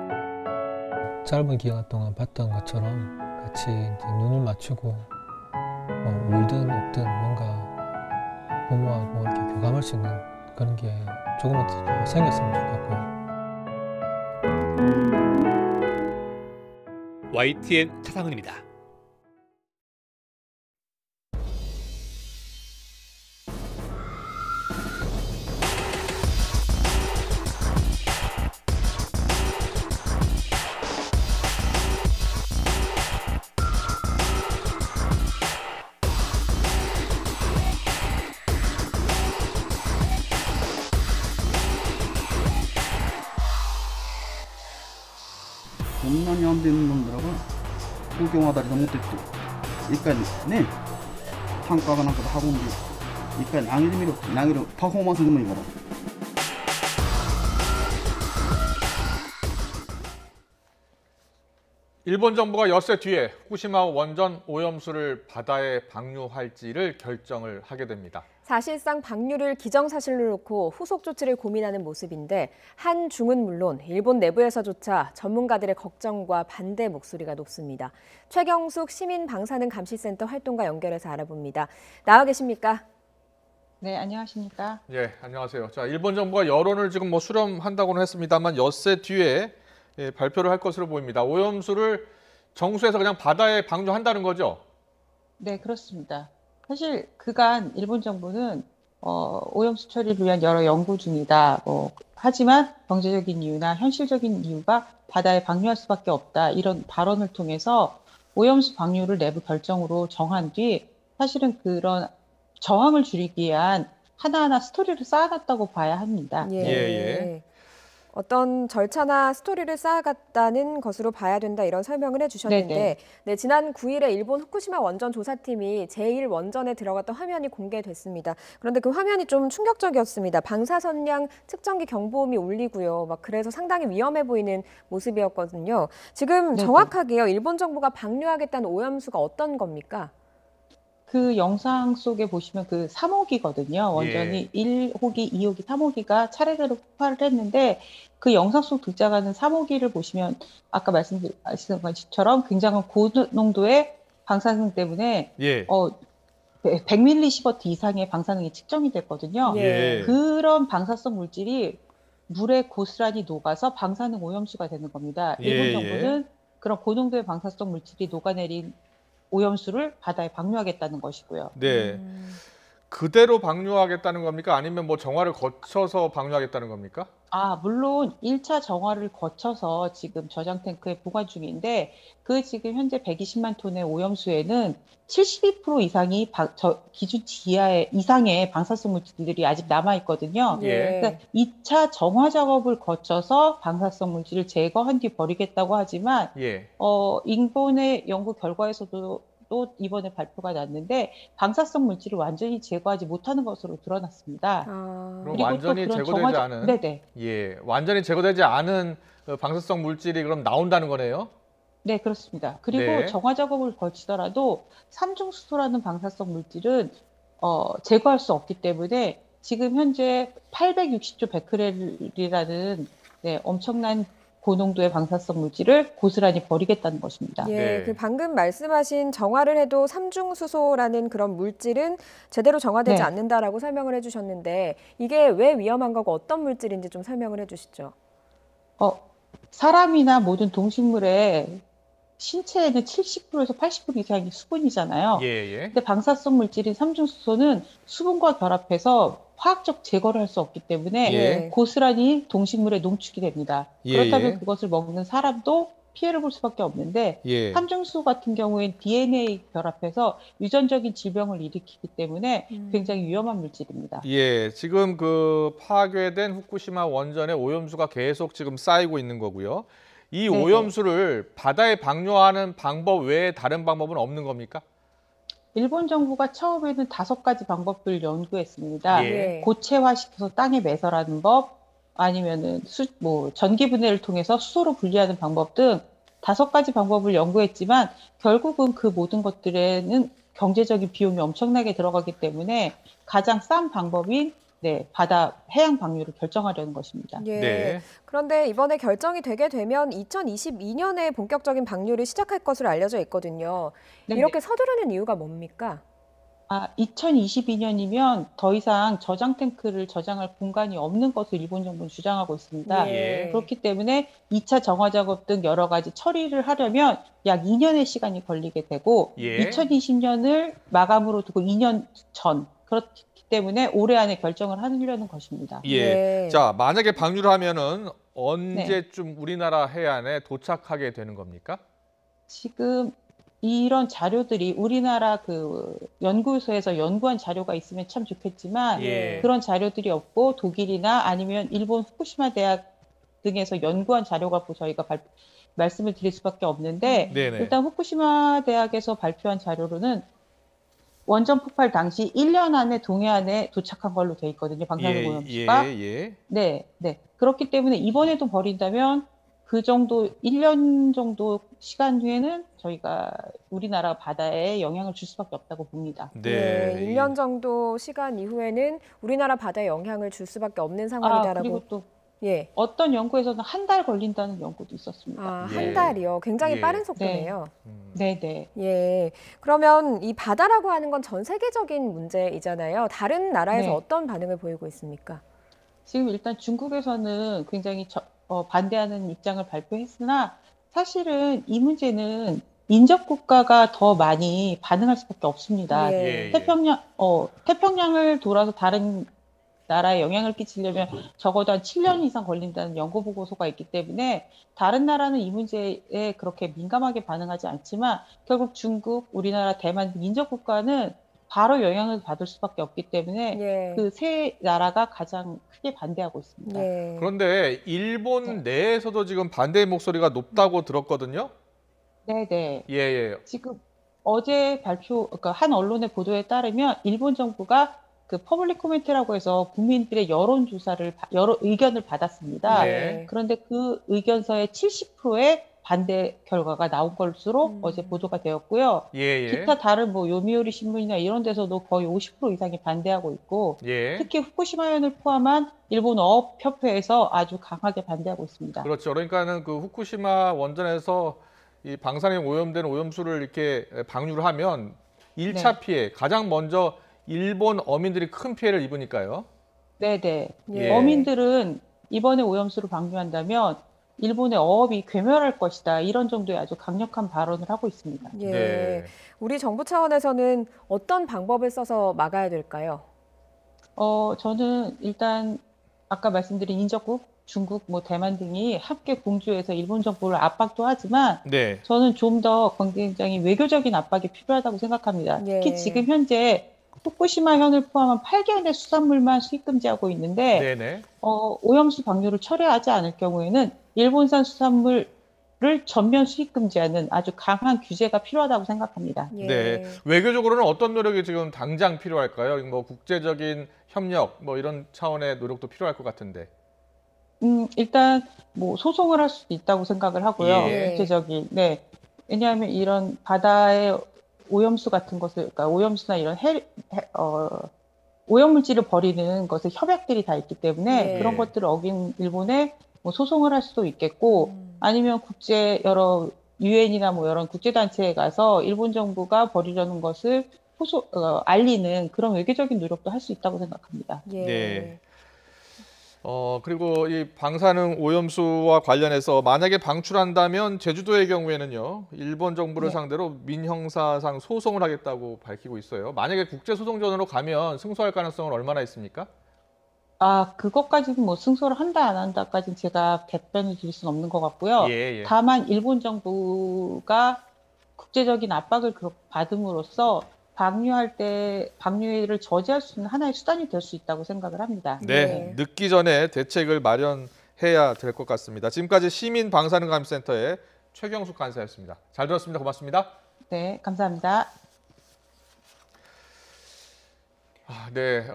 짧은 기간 동안 봤던 것처럼 같이 이제 눈을 맞추고 울든 웃든 뭔가 부모하고 이렇게 교감할 수 있는 그런 게 조금만 더 생겼으면 좋겠고요. YTN 차상은입니다.こんなに安全なんだらば東京あたりで持ってって一回ねタンカーかなんかで運んで一回投げてみろって投げるパフォーマンスでもいいから。 일본 정부가 엿새 뒤에 후쿠시마 원전 오염수를 바다에 방류할지를 결정을 하게 됩니다. 사실상 방류를 기정사실로 놓고 후속 조치를 고민하는 모습인데 한중은 물론 일본 내부에서조차 전문가들의 걱정과 반대 목소리가 높습니다. 최경숙 시민방사능감시센터 활동가 연결해서 알아봅니다. 나와 계십니까? 네, 안녕하십니까? 예, 안녕하세요. 자, 일본 정부가 여론을 지금 수렴한다고는 했습니다만 엿새 뒤에 발표를 할 것으로 보입니다. 오염수를 정수해서 그냥 바다에 방류한다는 거죠? 네, 그렇습니다. 사실 그간 일본 정부는 오염수 처리를 위한 여러 연구 중이다. 하지만 경제적인 이유나 현실적인 이유가 바다에 방류할 수밖에 없다. 이런 발언을 통해서 오염수 방류를 내부 결정으로 정한 뒤 사실은 그런 저항을 줄이기 위한 하나하나 스토리를 쌓아놨다고 봐야 합니다. 예. 어떤 절차나 스토리를 쌓아갔다는 것으로 봐야 된다 이런 설명을 해주셨는데 네, 지난 9일에 일본 후쿠시마 원전 조사팀이 제1원전에 들어갔던 화면이 공개됐습니다. 그런데 그 화면이 좀 충격적이었습니다. 방사선량 측정기 경보음이 울리고요. 그래서 상당히 위험해 보이는 모습이었거든요. 지금 정확하게요. 일본 정부가 방류하겠다는 오염수가 어떤 겁니까? 그 영상 속에 보시면 그 3호기거든요. 원전이 1호기, 2호기, 3호기가 차례대로 폭발을 했는데 그 영상 속 등장하는 3호기를 보시면 아까 말씀하신 것처럼 굉장한 고농도의 방사능 때문에 100mSv 이상의 방사능이 측정이 됐거든요. 그런 방사성 물질이 물에 고스란히 녹아서 방사능 오염수가 되는 겁니다. 일본 정부는 그런 고농도의 방사성 물질이 녹아내린 오염수를 바다에 방류하겠다는 것이고요. 네. 그대로 방류하겠다는 겁니까? 아니면 뭐 정화를 거쳐서 방류하겠다는 겁니까? 물론 1차 정화를 거쳐서 지금 저장 탱크에 보관 중인데 그 지금 현재 120만 톤의 오염수에는 72% 이상이 기준치 이상의 방사성 물질들이 아직 남아 있거든요. 예. 그러니까 2차 정화 작업을 거쳐서 방사성 물질을 제거한 뒤 버리겠다고 하지만 예. 인본의 연구 결과에서도 또 이번에 발표가 났는데 방사성 물질을 완전히 제거하지 못하는 것으로 드러났습니다. 그럼 완전히 제거되지 않은 네네. 예, 완전히 제거되지 않은 방사성 물질이 그럼 나온다는 거네요. 네, 그렇습니다. 그리고 네. 정화 작업을 거치더라도 삼중수소라는 방사성 물질은 제거할 수 없기 때문에 지금 현재 860조 베크렐이라는 엄청난 고농도의 방사성 물질을 고스란히 버리겠다는 것입니다. 예, 그 방금 말씀하신 정화를 해도 삼중수소라는 그런 물질은 제대로 정화되지 않는다라고 설명을 해주셨는데 이게 왜 위험한 거고 어떤 물질인지 좀 설명을 해주시죠. 사람이나 모든 동식물의 신체에는 70%에서 80% 이상이 수분이잖아요. 예. 근데 방사성 물질인 삼중수소는 수분과 결합해서 화학적 제거를 할 수 없기 때문에 고스란히 동식물에 농축이 됩니다. 그렇다면 그것을 먹는 사람도 피해를 볼 수밖에 없는데 삼중수소 같은 경우에는 DNA 결합해서 유전적인 질병을 일으키기 때문에 굉장히 위험한 물질입니다. 예, 지금 그 파괴된 후쿠시마 원전의 오염수가 계속 지금 쌓이고 있는 거고요. 이 오염수를 바다에 방류하는 방법 외에 다른 방법은 없는 겁니까? 일본 정부가 처음에는 5가지 방법을 연구했습니다. 예. 고체화시켜서 땅에 매설하는 법, 아니면은 전기 분해를 통해서 수소로 분리하는 방법 등 5가지 방법을 연구했지만 결국은 그 모든 것들에는 경제적인 비용이 엄청나게 들어가기 때문에 가장 싼 방법인 바다 해양 방류를 결정하려는 것입니다. 예. 그런데 이번에 결정이 되게 되면 2022년에 본격적인 방류를 시작할 것으로 알려져 있거든요. 이렇게 서두르는 이유가 뭡니까? 2022년이면 더 이상 저장 탱크를 저장할 공간이 없는 것을 일본 정부는 주장하고 있습니다. 그렇기 때문에 2차 정화 작업 등 여러 가지 처리를 하려면 약 2년의 시간이 걸리게 되고 2020년을 마감으로 두고 2년 전 그렇기 때문에 올해 안에 결정을 하려는 것입니다. 자, 만약에 방류를 하면은 언제쯤 우리나라 해안에 도착하게 되는 겁니까? 지금 이런 자료들이 우리나라 그 연구소에서 연구한 자료가 있으면 참 좋겠지만 그런 자료들이 없고 독일이나 아니면 일본 후쿠시마 대학 등에서 연구한 자료 갖고 저희가 말씀을 드릴 수밖에 없는데 일단 후쿠시마 대학에서 발표한 자료로는 원전 폭발 당시 1년 안에 동해안에 도착한 걸로 돼 있거든요. 방사능 오염수가. 그렇기 때문에 이번에도 버린다면 그 정도 1년 정도 시간 후에는 저희가 우리나라 바다에 영향을 줄 수밖에 없다고 봅니다. 1년 정도 시간 이후에는 우리나라 바다에 영향을 줄 수밖에 없는 상황이다라고. 그리고 또 어떤 연구에서는 한 달 걸린다는 연구도 있었습니다. 한 달이요. 굉장히 빠른 속도네요. 네네. 그러면 이 바다라고 하는 건 전 세계적인 문제이잖아요. 다른 나라에서 어떤 반응을 보이고 있습니까? 지금 일단 중국에서는 굉장히 반대하는 입장을 발표했으나 사실은 이 문제는 인접 국가가 더 많이 반응할 수밖에 없습니다. 태평양을 돌아서 다른 나라에 영향을 끼치려면 적어도 한 7년 이상 걸린다는 연구 보고서가 있기 때문에 다른 나라는 이 문제에 그렇게 민감하게 반응하지 않지만 결국 중국, 우리나라, 대만 인접 국가는 바로 영향을 받을 수밖에 없기 때문에 그 세 나라가 가장 크게 반대하고 있습니다. 그런데 일본 내에서도 지금 반대의 목소리가 높다고 들었거든요. 네네. 지금 어제 그러니까 한 언론의 보도에 따르면 일본 정부가 그 퍼블릭 코멘트라고 해서 국민들의 여론조사를 의견을 받았습니다. 그런데 그 의견서의 70%의 반대 결과가 나온 것으로 어제 보도가 되었고요. 기타 다른 요미우리 신문이나 이런 데서도 거의 50% 이상이 반대하고 있고 특히 후쿠시마현을 포함한 일본 어업협회에서 아주 강하게 반대하고 있습니다. 그렇죠. 그러니까는 그 후쿠시마 원전에서 이 방사능 오염된 오염수를 이렇게 방류를 하면 1차 피해, 가장 먼저 일본 어민들이 큰 피해를 입으니까요. 네네. 어민들은 이번에 오염수를 방류한다면 일본의 어업이 괴멸할 것이다. 이런 정도의 아주 강력한 발언을 하고 있습니다. 예. 네. 우리 정부 차원에서는 어떤 방법을 써서 막아야 될까요? 저는 일단 아까 말씀드린 인접국, 중국, 대만 등이 함께 공조해서 일본 정부를 압박도 하지만 네. 저는 좀 더 굉장히 외교적인 압박이 필요하다고 생각합니다. 예. 특히 지금 현재 후쿠시마현을 포함한 8개의 수산물만 수입 금지하고 있는데 네네. 오염수 방류를 철회하지 않을 경우에는 일본산 수산물을 전면 수입 금지하는 아주 강한 규제가 필요하다고 생각합니다. 예. 네. 외교적으로는 어떤 노력이 지금 당장 필요할까요? 뭐 국제적인 협력 뭐 이런 차원의 노력도 필요할 것 같은데. 일단 소송을 할 수도 있다고 생각을 하고요. 예. 국제적인. 네. 왜냐하면 이런 바다의 오염수 같은 것을, 그러니까 오염수나 이런 오염물질을 버리는 것에 협약들이 다 있기 때문에 예. 그런 것들을 어긴 일본에 소송을 할 수도 있겠고, 아니면 여러 유엔이나 이런 국제단체에 가서 일본 정부가 버리려는 것을 알리는 그런 외교적인 노력도 할 수 있다고 생각합니다. 예. 네. 그리고 이 방사능 오염수와 관련해서 만약에 방출한다면 제주도의 경우에는요, 일본 정부를 네. 상대로 민형사상 소송을 하겠다고 밝히고 있어요. 만약에 국제소송전으로 가면 승소할 가능성은 얼마나 있습니까? 그것까지는 승소를 한다 안 한다까지는 제가 답변을 드릴 수는 없는 것 같고요. 예. 다만 일본 정부가 국제적인 압박을 받음으로써 방류를 저지할 수 있는 하나의 수단이 될 수 있다고 생각을 합니다. 네, 늦기 전에 대책을 마련해야 될 것 같습니다. 지금까지 시민방사능감시센터의 최경숙 간사였습니다. 잘 들었습니다. 고맙습니다. 네, 감사합니다. 네,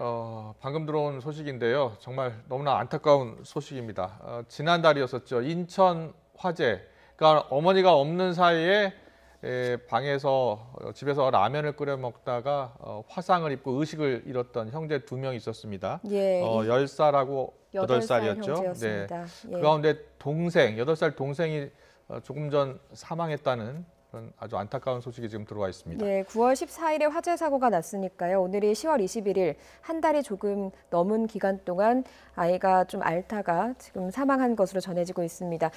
방금 들어온 소식인데요. 정말 너무나 안타까운 소식입니다. 지난달이었었죠. 인천 화재. 그러니까 어머니가 없는 사이에 집에서 라면을 끓여 먹다가 화상을 입고 의식을 잃었던 형제 2명이 있었습니다. 예. 10살하고 8살이었죠. 형제였습니다. 그 가운데 8살 동생이 조금 전 사망했다는 그런 아주 안타까운 소식이 지금 들어와 있습니다. 네, 9월 14일에 화재 사고가 났으니까요. 오늘이 10월 21일, 한 달이 조금 넘은 기간 동안 아이가 좀 앓다가 지금 사망한 것으로 전해지고 있습니다.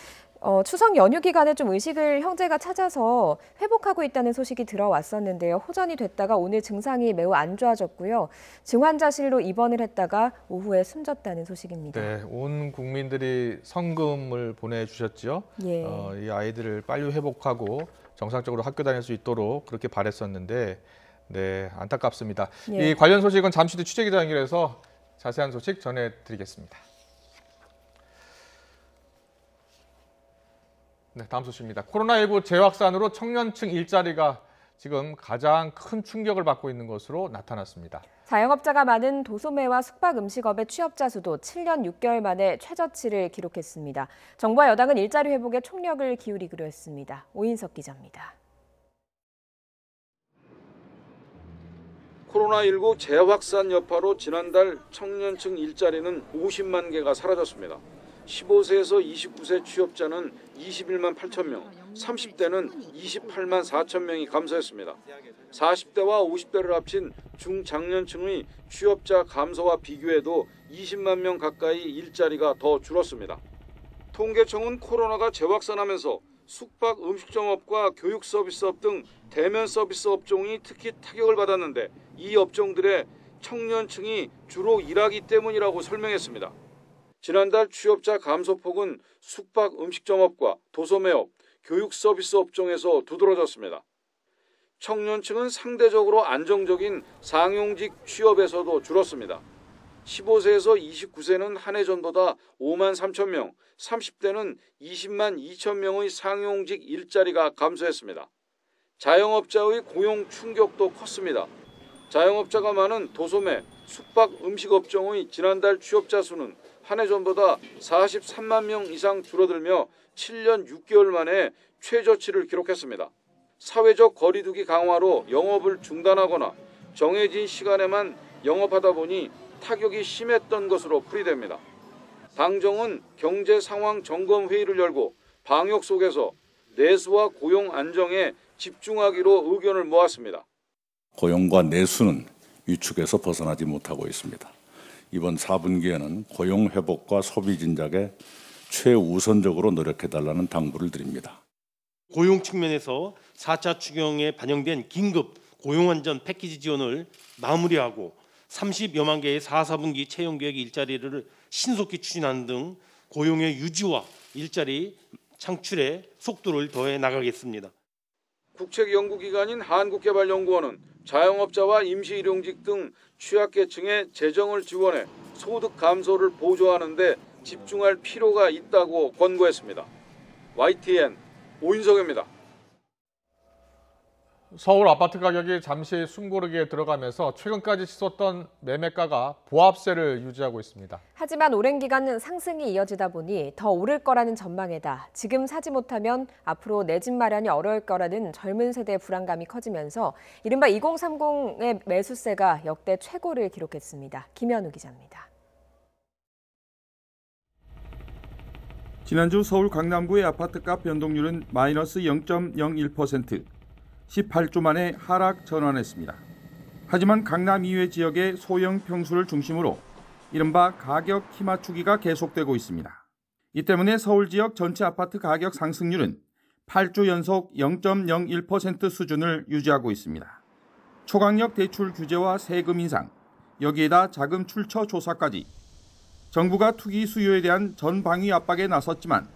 추석 연휴 기간에 좀 의식을 형제가 찾아서 회복하고 있다는 소식이 들어왔었는데요. 호전이 됐다가 오늘 증상이 매우 안 좋아졌고요. 증환자실로 입원을 했다가 오후에 숨졌다는 소식입니다. 네, 온 국민들이 성금을 보내주셨죠. 예. 이 아이들을 빨리 회복하고 정상적으로 학교 다닐 수 있도록 그렇게 바랬었는데, 네, 안타깝습니다. 예. 이 관련 소식은 잠시 뒤 취재기자 연결해서 자세한 소식 전해드리겠습니다. 네, 다음 소식입니다. 코로나19 재확산으로 청년층 일자리가 지금 가장 큰 충격을 받고 있는 것으로 나타났습니다. 자영업자가 많은 도소매와 숙박음식업의 취업자 수도 7년 6개월 만에 최저치를 기록했습니다. 정부와 여당은 일자리 회복에 총력을 기울이기로 했습니다. 오인석 기자입니다. 코로나19 재확산 여파로 지난달 청년층 일자리는 50만 개가 사라졌습니다. 15세에서 29세 취업자는 21만 8천 명, 30대는 28만 4천 명이 감소했습니다. 40대와 50대를 합친 중장년층의 취업자 감소와 비교해도 20만 명 가까이 일자리가 더 줄었습니다. 통계청은 코로나가 재확산하면서 숙박 음식점업과 교육 서비스업 등 대면 서비스 업종이 특히 타격을 받았는데 이 업종들의 청년층이 주로 일하기 때문이라고 설명했습니다. 지난달 취업자 감소폭은 숙박 음식점업과 도소매업, 교육 서비스 업종에서 두드러졌습니다. 청년층은 상대적으로 안정적인 상용직 취업에서도 줄었습니다. 15세에서 29세는 한 해 전보다 5만 3천 명, 30대는 20만 2천 명의 상용직 일자리가 감소했습니다. 자영업자의 고용 충격도 컸습니다. 자영업자가 많은 도소매, 숙박 음식 업종의 지난달 취업자 수는 한 해 전보다 43만 명 이상 줄어들며 7년 6개월 만에 최저치를 기록했습니다. 사회적 거리두기 강화로 영업을 중단하거나 정해진 시간에만 영업하다 보니 타격이 심했던 것으로 풀이됩니다. 당정은 경제 상황 점검 회의를 열고 방역 속에서 내수와 고용 안정에 집중하기로 의견을 모았습니다. 고용과 내수는 위축에서 벗어나지 못하고 있습니다. 이번 4분기에는 고용 회복과 소비 진작에 최우선적으로 노력해달라는 당부를 드립니다. 고용 측면에서 4차 추경에 반영된 긴급 고용안전 패키지 지원을 마무리하고 30여만 개의 4, 4분기 채용계획 일자리를 신속히 추진하는 등 고용의 유지와 일자리 창출에 속도를 더해 나가겠습니다. 국책연구기관인 한국개발연구원은 자영업자와 임시일용직 등 취약계층의 재정을 지원해 소득 감소를 보조하는 데 집중할 필요가 있다고 권고했습니다. YTN 오인석입니다. 서울 아파트 가격이 잠시 숨고르기에 들어가면서 최근까지 치솟던 매매가가 보합세를 유지하고 있습니다. 하지만 오랜 기간 상승이 이어지다 보니 더 오를 거라는 전망에다 지금 사지 못하면 앞으로 내 집 마련이 어려울 거라는 젊은 세대의 불안감이 커지면서 이른바 2030의 매수세가 역대 최고를 기록했습니다. 김현우 기자입니다. 지난주 서울 강남구의 아파트값 변동률은 마이너스 0.01%, 18주 만에 하락 전환했습니다. 하지만 강남 이외 지역의 소형 평수를 중심으로 이른바 가격 키 맞추기가 계속되고 있습니다. 이 때문에 서울 지역 전체 아파트 가격 상승률은 8주 연속 0.01% 수준을 유지하고 있습니다. 초강력 대출 규제와 세금 인상, 여기에다 자금 출처 조사까지 정부가 투기 수요에 대한 전방위 압박에 나섰지만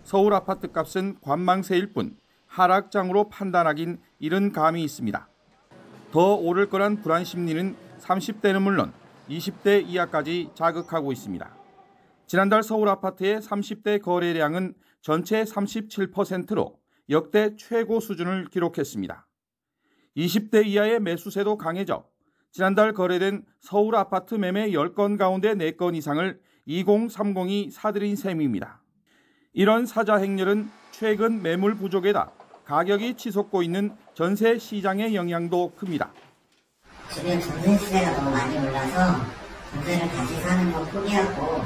서울 아파트 값은 관망세일 뿐 하락장으로 판단하긴 이른 감이 있습니다. 더 오를 거란 불안 심리는 30대는 물론 20대 이하까지 자극하고 있습니다. 지난달 서울 아파트의 30대 거래량은 전체 37%로 역대 최고 수준을 기록했습니다. 20대 이하의 매수세도 강해져 지난달 거래된 서울 아파트 매매 10건 가운데 4건 이상을 2030이 사들인 셈입니다. 이런 사자 행렬은 최근 매물 부족에다 가격이 치솟고 있는 전세 시장의 영향도 큽니다. 지금 전세 시세가 너무 많이 올라서 전세를 다시 사는 거 포기하고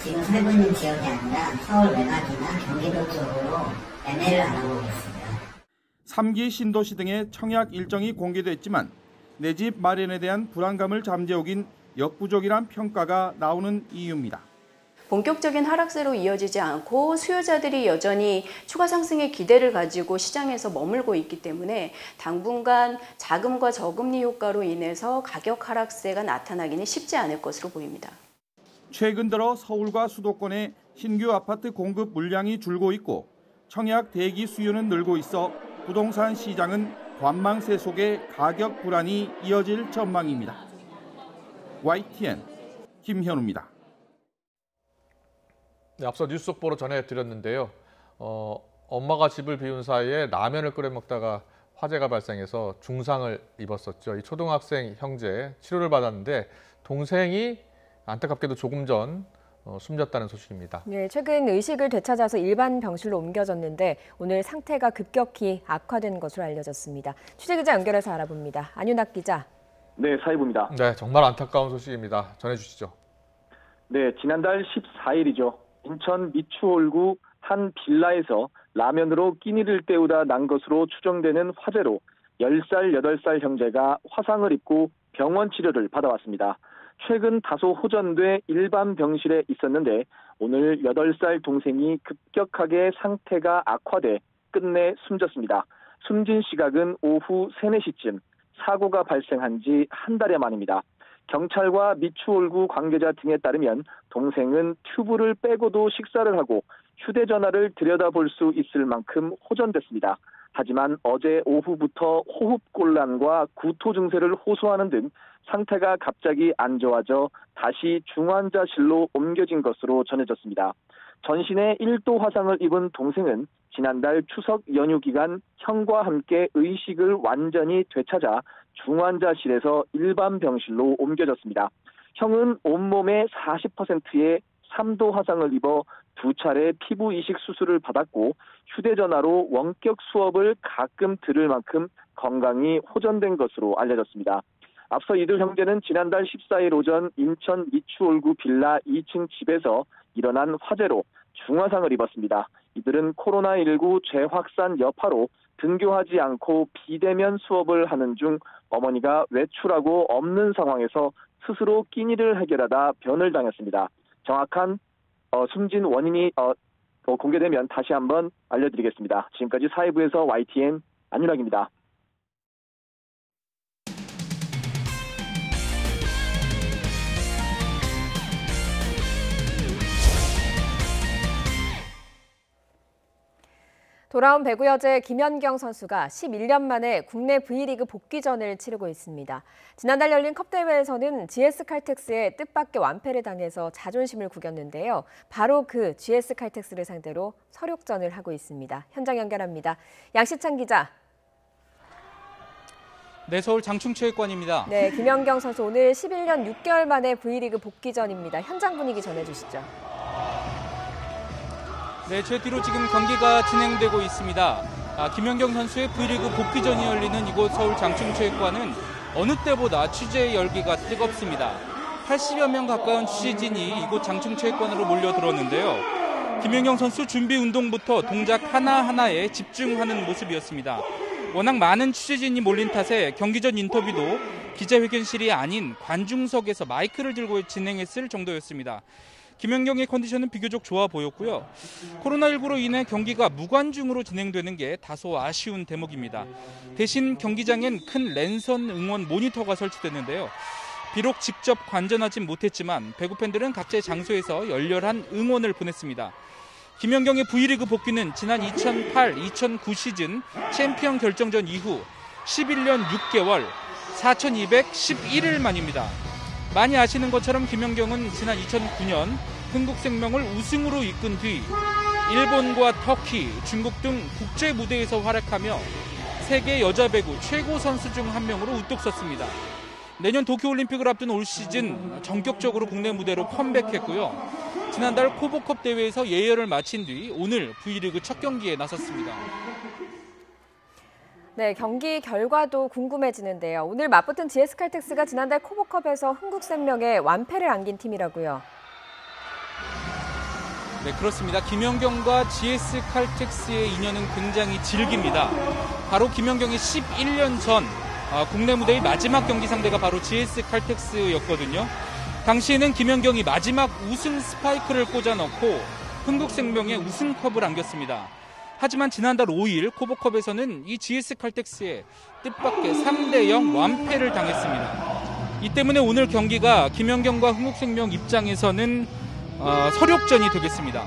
지금 살고 있는 지역이 아니라 서울 외곽이나 경기도 쪽으로 매매를 알아보고 있습니다. 3기 신도시 등의 청약 일정이 공개됐지만 내 집 마련에 대한 불안감을 잠재우긴 역부족이란 평가가 나오는 이유입니다. 본격적인 하락세로 이어지지 않고 수요자들이 여전히 추가 상승의 기대를 가지고 시장에서 머물고 있기 때문에 당분간 자금과 저금리 효과로 인해서 가격 하락세가 나타나기는 쉽지 않을 것으로 보입니다. 최근 들어 서울과 수도권에 신규 아파트 공급 물량이 줄고 있고 청약 대기 수요는 늘고 있어 부동산 시장은 관망세 속에 가격 불안이 이어질 전망입니다. YTN 김현우입니다. 네, 앞서 뉴스 속보로 전해드렸는데요. 엄마가 집을 비운 사이에 라면을 끓여 먹다가 화재가 발생해서 중상을 입었었죠. 이 초등학생 형제 치료를 받았는데 동생이 안타깝게도 조금 전 숨졌다는 소식입니다. 네, 최근 의식을 되찾아서 일반 병실로 옮겨졌는데 오늘 상태가 급격히 악화된 것으로 알려졌습니다. 취재기자 연결해서 알아봅니다. 안윤학 기자. 네, 사이부입니다. 네, 정말 안타까운 소식입니다. 전해주시죠. 네, 지난달 14일이죠. 인천 미추홀구 한 빌라에서 라면으로 끼니를 때우다 난 것으로 추정되는 화재로 10살, 8살 형제가 화상을 입고 병원 치료를 받아왔습니다. 최근 다소 호전돼 일반 병실에 있었는데 오늘 8살 동생이 급격하게 상태가 악화돼 끝내 숨졌습니다. 숨진 시각은 오후 3, 4시쯤, 사고가 발생한 지 한 달여 만입니다. 경찰과 미추홀구 관계자 등에 따르면 동생은 튜브를 빼고도 식사를 하고 휴대전화를 들여다볼 수 있을 만큼 호전됐습니다. 하지만 어제 오후부터 호흡곤란과 구토 증세를 호소하는 등 상태가 갑자기 안 좋아져 다시 중환자실로 옮겨진 것으로 전해졌습니다. 전신에 1도 화상을 입은 동생은 지난달 추석 연휴 기간 형과 함께 의식을 완전히 되찾아 중환자실에서 일반 병실로 옮겨졌습니다. 형은 온몸의 40%의 3도 화상을 입어 2차례 피부 이식 수술을 받았고 휴대전화로 원격 수업을 가끔 들을 만큼 건강이 호전된 것으로 알려졌습니다. 앞서 이들 형제는 지난달 14일 오전 인천 미추홀구 빌라 2층 집에서 일어난 화재로 중화상을 입었습니다. 이들은 코로나19 재확산 여파로 등교하지 않고 비대면 수업을 하는 중 어머니가 외출하고 없는 상황에서 스스로 끼니를 해결하다 변을 당했습니다. 정확한 숨진 원인이 공개되면 다시 한번 알려드리겠습니다. 지금까지 사회부에서 YTN 안윤학입니다. 돌아온 배구 여제 김연경 선수가 11년 만에 국내 V리그 복귀전을 치르고 있습니다. 지난달 열린 컵대회에서는 GS칼텍스의 뜻밖의 완패를 당해서 자존심을 구겼는데요. 바로 그 GS칼텍스를 상대로 서력전을 하고 있습니다. 현장 연결합니다. 양시찬 기자. 네, 서울 장충체육관입니다. 네, 김연경 선수 오늘 11년 6개월 만에 V리그 복귀전입니다. 현장 분위기 전해주시죠. 네, 제 뒤로 지금 경기가 진행되고 있습니다. 김연경 선수의 V리그 복귀전이 열리는 이곳 서울 장충체육관은 어느 때보다 취재의 열기가 뜨겁습니다. 80여 명 가까운 취재진이 이곳 장충체육관으로 몰려들었는데요. 김연경 선수 준비 운동부터 동작 하나하나에 집중하는 모습이었습니다. 워낙 많은 취재진이 몰린 탓에 경기 전 인터뷰도 기자회견실이 아닌 관중석에서 마이크를 들고 진행했을 정도였습니다. 김연경의 컨디션은 비교적 좋아 보였고요. 코로나19로 인해 경기가 무관중으로 진행되는 게 다소 아쉬운 대목입니다. 대신 경기장엔 큰 랜선 응원 모니터가 설치됐는데요. 비록 직접 관전하진 못했지만 배구 팬들은 각자의 장소에서 열렬한 응원을 보냈습니다. 김연경의 V리그 복귀는 지난 2008-2009 시즌 챔피언 결정전 이후 11년 6개월 4,211일 만입니다. 많이 아시는 것처럼 김연경은 지난 2009년 흥국생명을 우승으로 이끈 뒤 일본과 터키, 중국 등 국제 무대에서 활약하며 세계 여자 배구 최고 선수 중 한 명으로 우뚝 섰습니다. 내년 도쿄올림픽을 앞둔 올 시즌 전격적으로 국내 무대로 컴백했고요. 지난달 코보컵 대회에서 예열을 마친 뒤 오늘 V리그 첫 경기에 나섰습니다. 네, 경기 결과도 궁금해지는데요. 오늘 맞붙은 GS칼텍스가 지난달 코보컵에서 흥국생명에 완패를 안긴 팀이라고요. 네, 그렇습니다. 김연경과 GS칼텍스의 인연은 굉장히 질깁니다. 바로 김연경이 11년 전 국내 무대의 마지막 경기 상대가 바로 GS칼텍스였거든요. 당시에는 김연경이 마지막 우승 스파이크를 꽂아 넣고 흥국생명에 우승컵을 안겼습니다. 하지만 지난달 5일 코보컵에서는 이 GS칼텍스에 뜻밖의 3대0 완패를 당했습니다. 이 때문에 오늘 경기가 김연경과 흥국생명 입장에서는 서력전이 되겠습니다.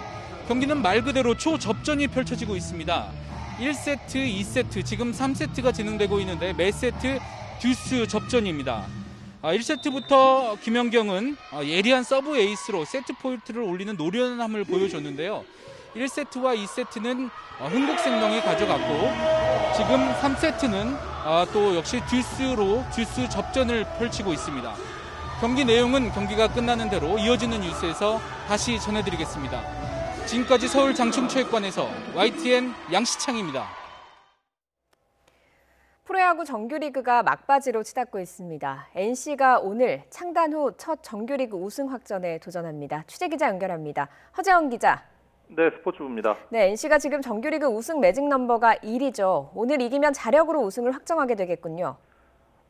경기는 말 그대로 초접전이 펼쳐지고 있습니다. 1세트, 2세트, 지금 3세트가 진행되고 있는데 매 세트 듀스 접전입니다. 1세트부터 김연경은 예리한 서브 에이스로 세트 포인트를 올리는 노련함을 보여줬는데요. 1세트와 2세트는 흥국생명이 가져갔고 지금 3세트는 또 역시 듀스 접전을 펼치고 있습니다. 경기 내용은 경기가 끝나는 대로 이어지는 뉴스에서 다시 전해드리겠습니다. 지금까지 서울 장충체육관에서 YTN 양시창입니다. 프로야구 정규리그가 막바지로 치닫고 있습니다. NC가 오늘 창단 후 첫 정규리그 우승 확전에 도전합니다. 취재기자 연결합니다. 허재원 기자. 네, 스포츠부입니다. 네, NC가 지금 정규리그 우승 매직 넘버가 1이죠. 오늘 이기면 자력으로 우승을 확정하게 되겠군요.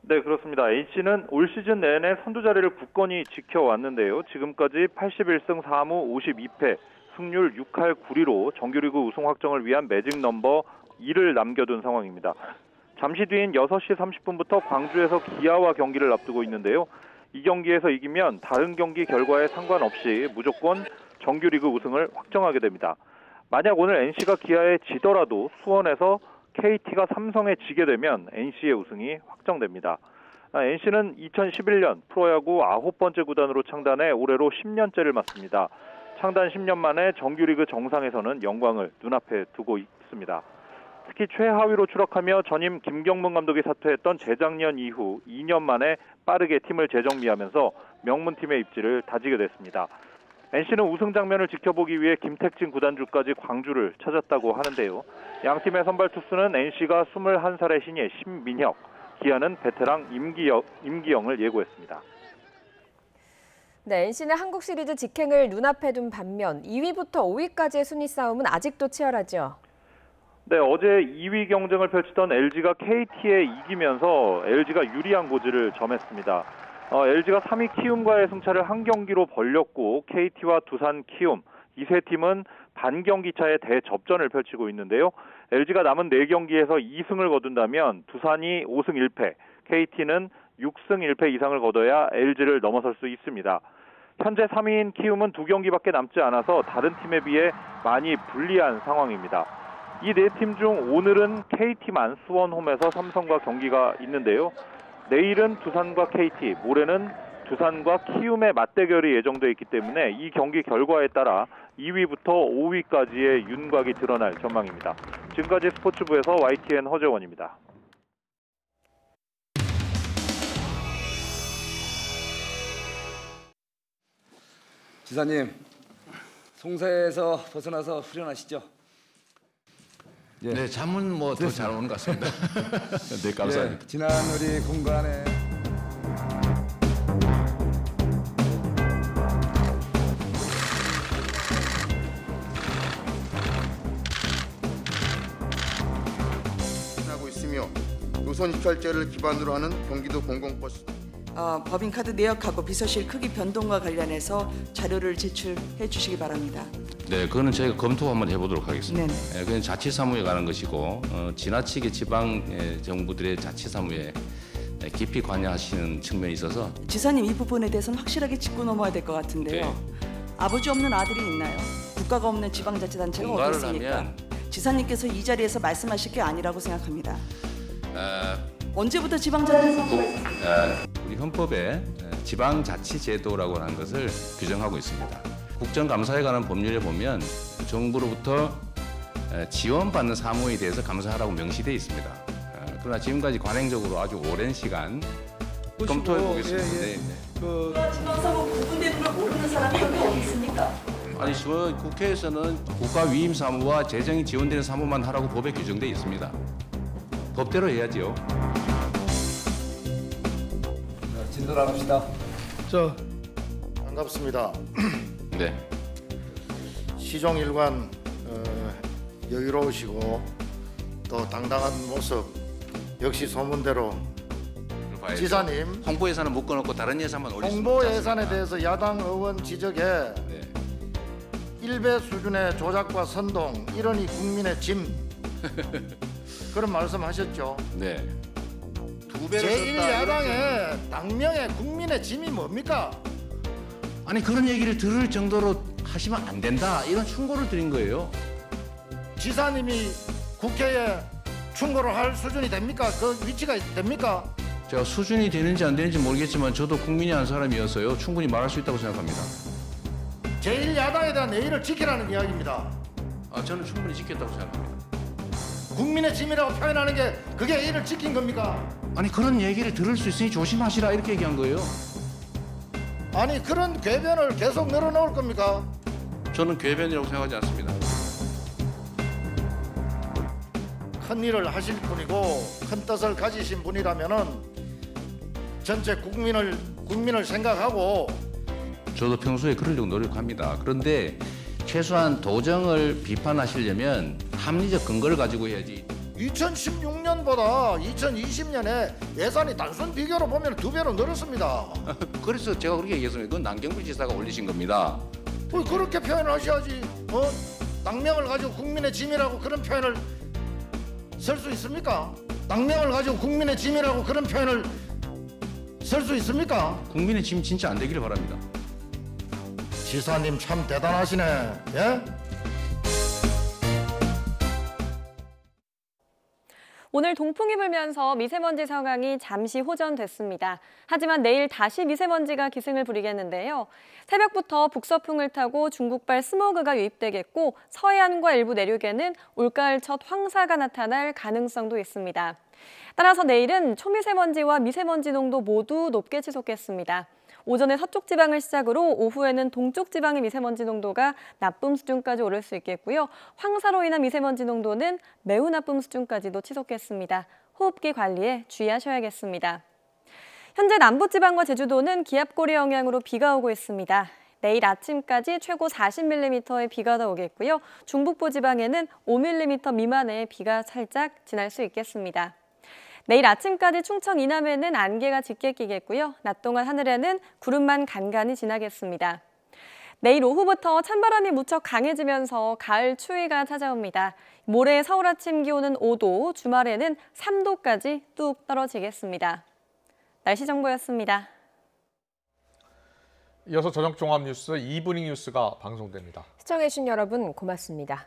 네, 그렇습니다. NC는 올 시즌 내내 선두 자리를 굳건히 지켜왔는데요. 지금까지 81승 4무 52패, 승률 6할 9리로 정규리그 우승 확정을 위한 매직 넘버 2를 남겨둔 상황입니다. 잠시 뒤인 6시 30분부터 광주에서 기아와 경기를 앞두고 있는데요. 이 경기에서 이기면 다른 경기 결과에 상관없이 무조건 정규리그 우승을 확정하게 됩니다. 만약 오늘 NC가 기아에 지더라도 수원에서 KT가 삼성에 지게 되면 NC의 우승이 확정됩니다. NC는 2011년 프로야구 9번째 구단으로 창단해 올해로 10년째를 맞습니다. 창단 10년 만에 정규리그 정상에서는 영광을 눈앞에 두고 있습니다. 특히 최하위로 추락하며 전임 김경문 감독이 사퇴했던 재작년 이후 2년 만에 빠르게 팀을 재정비하면서 명문팀의 입지를 다지게 됐습니다. NC는 우승 장면을 지켜보기 위해 김택진 구단주까지 광주를 찾았다고 하는데요. 양팀의 선발 투수는 NC가 21살의 신예 신민혁, 기아는 베테랑 임기영을 예고했습니다. 네, NC는 한국 시리즈 직행을 눈앞에 둔 반면 2위부터 5위까지의 순위 싸움은 아직도 치열하죠. 네, 어제 2위 경쟁을 펼치던 LG가 KT에 이기면서 LG가 유리한 고지를 점했습니다. LG가 3위 키움과의 승차를 한 경기로 벌렸고 KT와 두산, 키움, 이 세 팀은 반경기차의 대접전을 펼치고 있는데요. LG가 남은 4경기에서 2승을 거둔다면 두산이 5승 1패, KT는 6승 1패 이상을 거둬야 LG를 넘어설 수 있습니다. 현재 3위인 키움은 2경기밖에 남지 않아서 다른 팀에 비해 많이 불리한 상황입니다. 이 4팀 중 오늘은 KT만 수원홈에서 삼성과 경기가 있는데요. 내일은 두산과 KT, 모레는 두산과 키움의 맞대결이 예정돼 있기 때문에 이 경기 결과에 따라 2위부터 5위까지의 윤곽이 드러날 전망입니다. 지금까지 스포츠부에서 YTN 허재원입니다. 지사님, 송사에서 벗어나서 후련하시죠? 예. 네, 잠은 뭐 더 잘 오는 것 같습니다. 네, 감사합니다. 예, 지난 우리 공간에 하고 있으며 노선 입찰제를 기반으로 하는 경기도 공공버스 법인카드 내역하고 비서실 크기 변동과 관련해서 자료를 제출해 주시기 바랍니다. 네, 그거는 저희가 검토 한번 해보도록 하겠습니다. 네네. 네, 그건 자치사무에 관한 것이고 지나치게 지방 정부들의 자치사무에 깊이 관여하시는 측면이 있어서 지사님 이 부분에 대해서는 확실하게 짚고 넘어야 될 것 같은데요. 네. 아버지 없는 아들이 있나요? 국가가 없는 지방자치단체가 어디 공가를 있습니까? 하면 지사님께서 이 자리에서 말씀하실 게 아니라고 생각합니다. 언제부터 지방자치단체가 우리 헌법에 지방자치제도라고 하는 것을 규정하고 있습니다. 국정감사에 관한 법률에 보면 정부로부터 지원받는 사무에 대해서 감사하라고 명시되어 있습니다. 그러나 지금까지 관행적으로 아주 오랜 시간 검토해 보겠습니다. 지방사무 구분되는 걸 모르는 사람이 어디 있습니까? 아니, 저 국회에서는 국가 위임 사무와 재정이 지원되는 사무만 하라고 법에 규정되어 있습니다. 법대로 해야지요. 진도 나갑시다. 반갑습니다. 네. 시종일관 여유로우시고 또 당당한 모습 역시 소문대로 지사님 홍보 예산은 묶어놓고 다른 예산만 올릴 수 홍보 예산에 대해서 야당 의원 지적에 일배 수준의 조작과 선동 이러니 국민의 짐 그런 말씀하셨죠. 네. 두 배를 제1야당의 당명의 국민의 짐이 뭡니까? 아니, 그런 얘기를 들을 정도로 하시면 안 된다 이런 충고를 드린 거예요. 지사님이 국회에 충고를 할 수준이 됩니까? 그 위치가 됩니까? 제가 수준이 되는지 안 되는지 모르겠지만 저도 국민이 한 사람이어서요 충분히 말할 수 있다고 생각합니다. 제1야당에 대한 예의를 지키라는 이야기입니다. 저는 충분히 지켰다고 생각합니다. 국민의 짐이라고 표현하는 게 그게 예의를 지킨 겁니까? 아니, 그런 얘기를 들을 수 있으니 조심하시라 이렇게 얘기한 거예요. 아니, 그런 궤변을 계속 늘어놓을 겁니까? 저는 궤변이라고 생각하지 않습니다. 큰 일을 하실 분이고 큰 뜻을 가지신 분이라면은 전체 국민을 생각하고 저도 평소에 그러려고 노력합니다. 그런데 최소한 도정을 비판하시려면 합리적 근거를 가지고 해야지. 2016년보다 2020년에 예산이 단순 비교로 보면 2배로 늘었습니다. 그래서 제가 그렇게 얘기했습니다. 그건 남경필 지사가 올리신 겁니다. 그렇게 표현하셔야지. 당명을 가지고 국민의 짐이라고 그런 표현을 쓸 수 있습니까? 당명을 가지고 국민의 짐이라고 그런 표현을 쓸 수 있습니까? 국민의 짐 진짜 안 되기를 바랍니다. 지사님 참 대단하시네. 예? 오늘 동풍이 불면서 미세먼지 상황이 잠시 호전됐습니다. 하지만 내일 다시 미세먼지가 기승을 부리겠는데요. 새벽부터 북서풍을 타고 중국발 스모그가 유입되겠고 서해안과 일부 내륙에는 올가을 첫 황사가 나타날 가능성도 있습니다. 따라서 내일은 초미세먼지와 미세먼지 농도 모두 높게 치솟겠습니다. 오전에 서쪽 지방을 시작으로 오후에는 동쪽 지방의 미세먼지 농도가 나쁨 수준까지 오를 수 있겠고요. 황사로 인한 미세먼지 농도는 매우 나쁨 수준까지도 치솟겠습니다. 호흡기 관리에 주의하셔야겠습니다. 현재 남부지방과 제주도는 기압고리 영향으로 비가 오고 있습니다. 내일 아침까지 최고 40mm의 비가 더 오겠고요. 중북부 지방에는 5mm 미만의 비가 살짝 지날 수 있겠습니다. 내일 아침까지 충청 이남에는 안개가 짙게 끼겠고요. 낮 동안 하늘에는 구름만 간간히 지나겠습니다. 내일 오후부터 찬바람이 무척 강해지면서 가을 추위가 찾아옵니다. 모레 서울 아침 기온은 5도, 주말에는 3도까지 뚝 떨어지겠습니다. 날씨 정보였습니다. 이어서 저녁 종합 뉴스 이브닝 뉴스가 방송됩니다. 시청해주신 여러분 고맙습니다.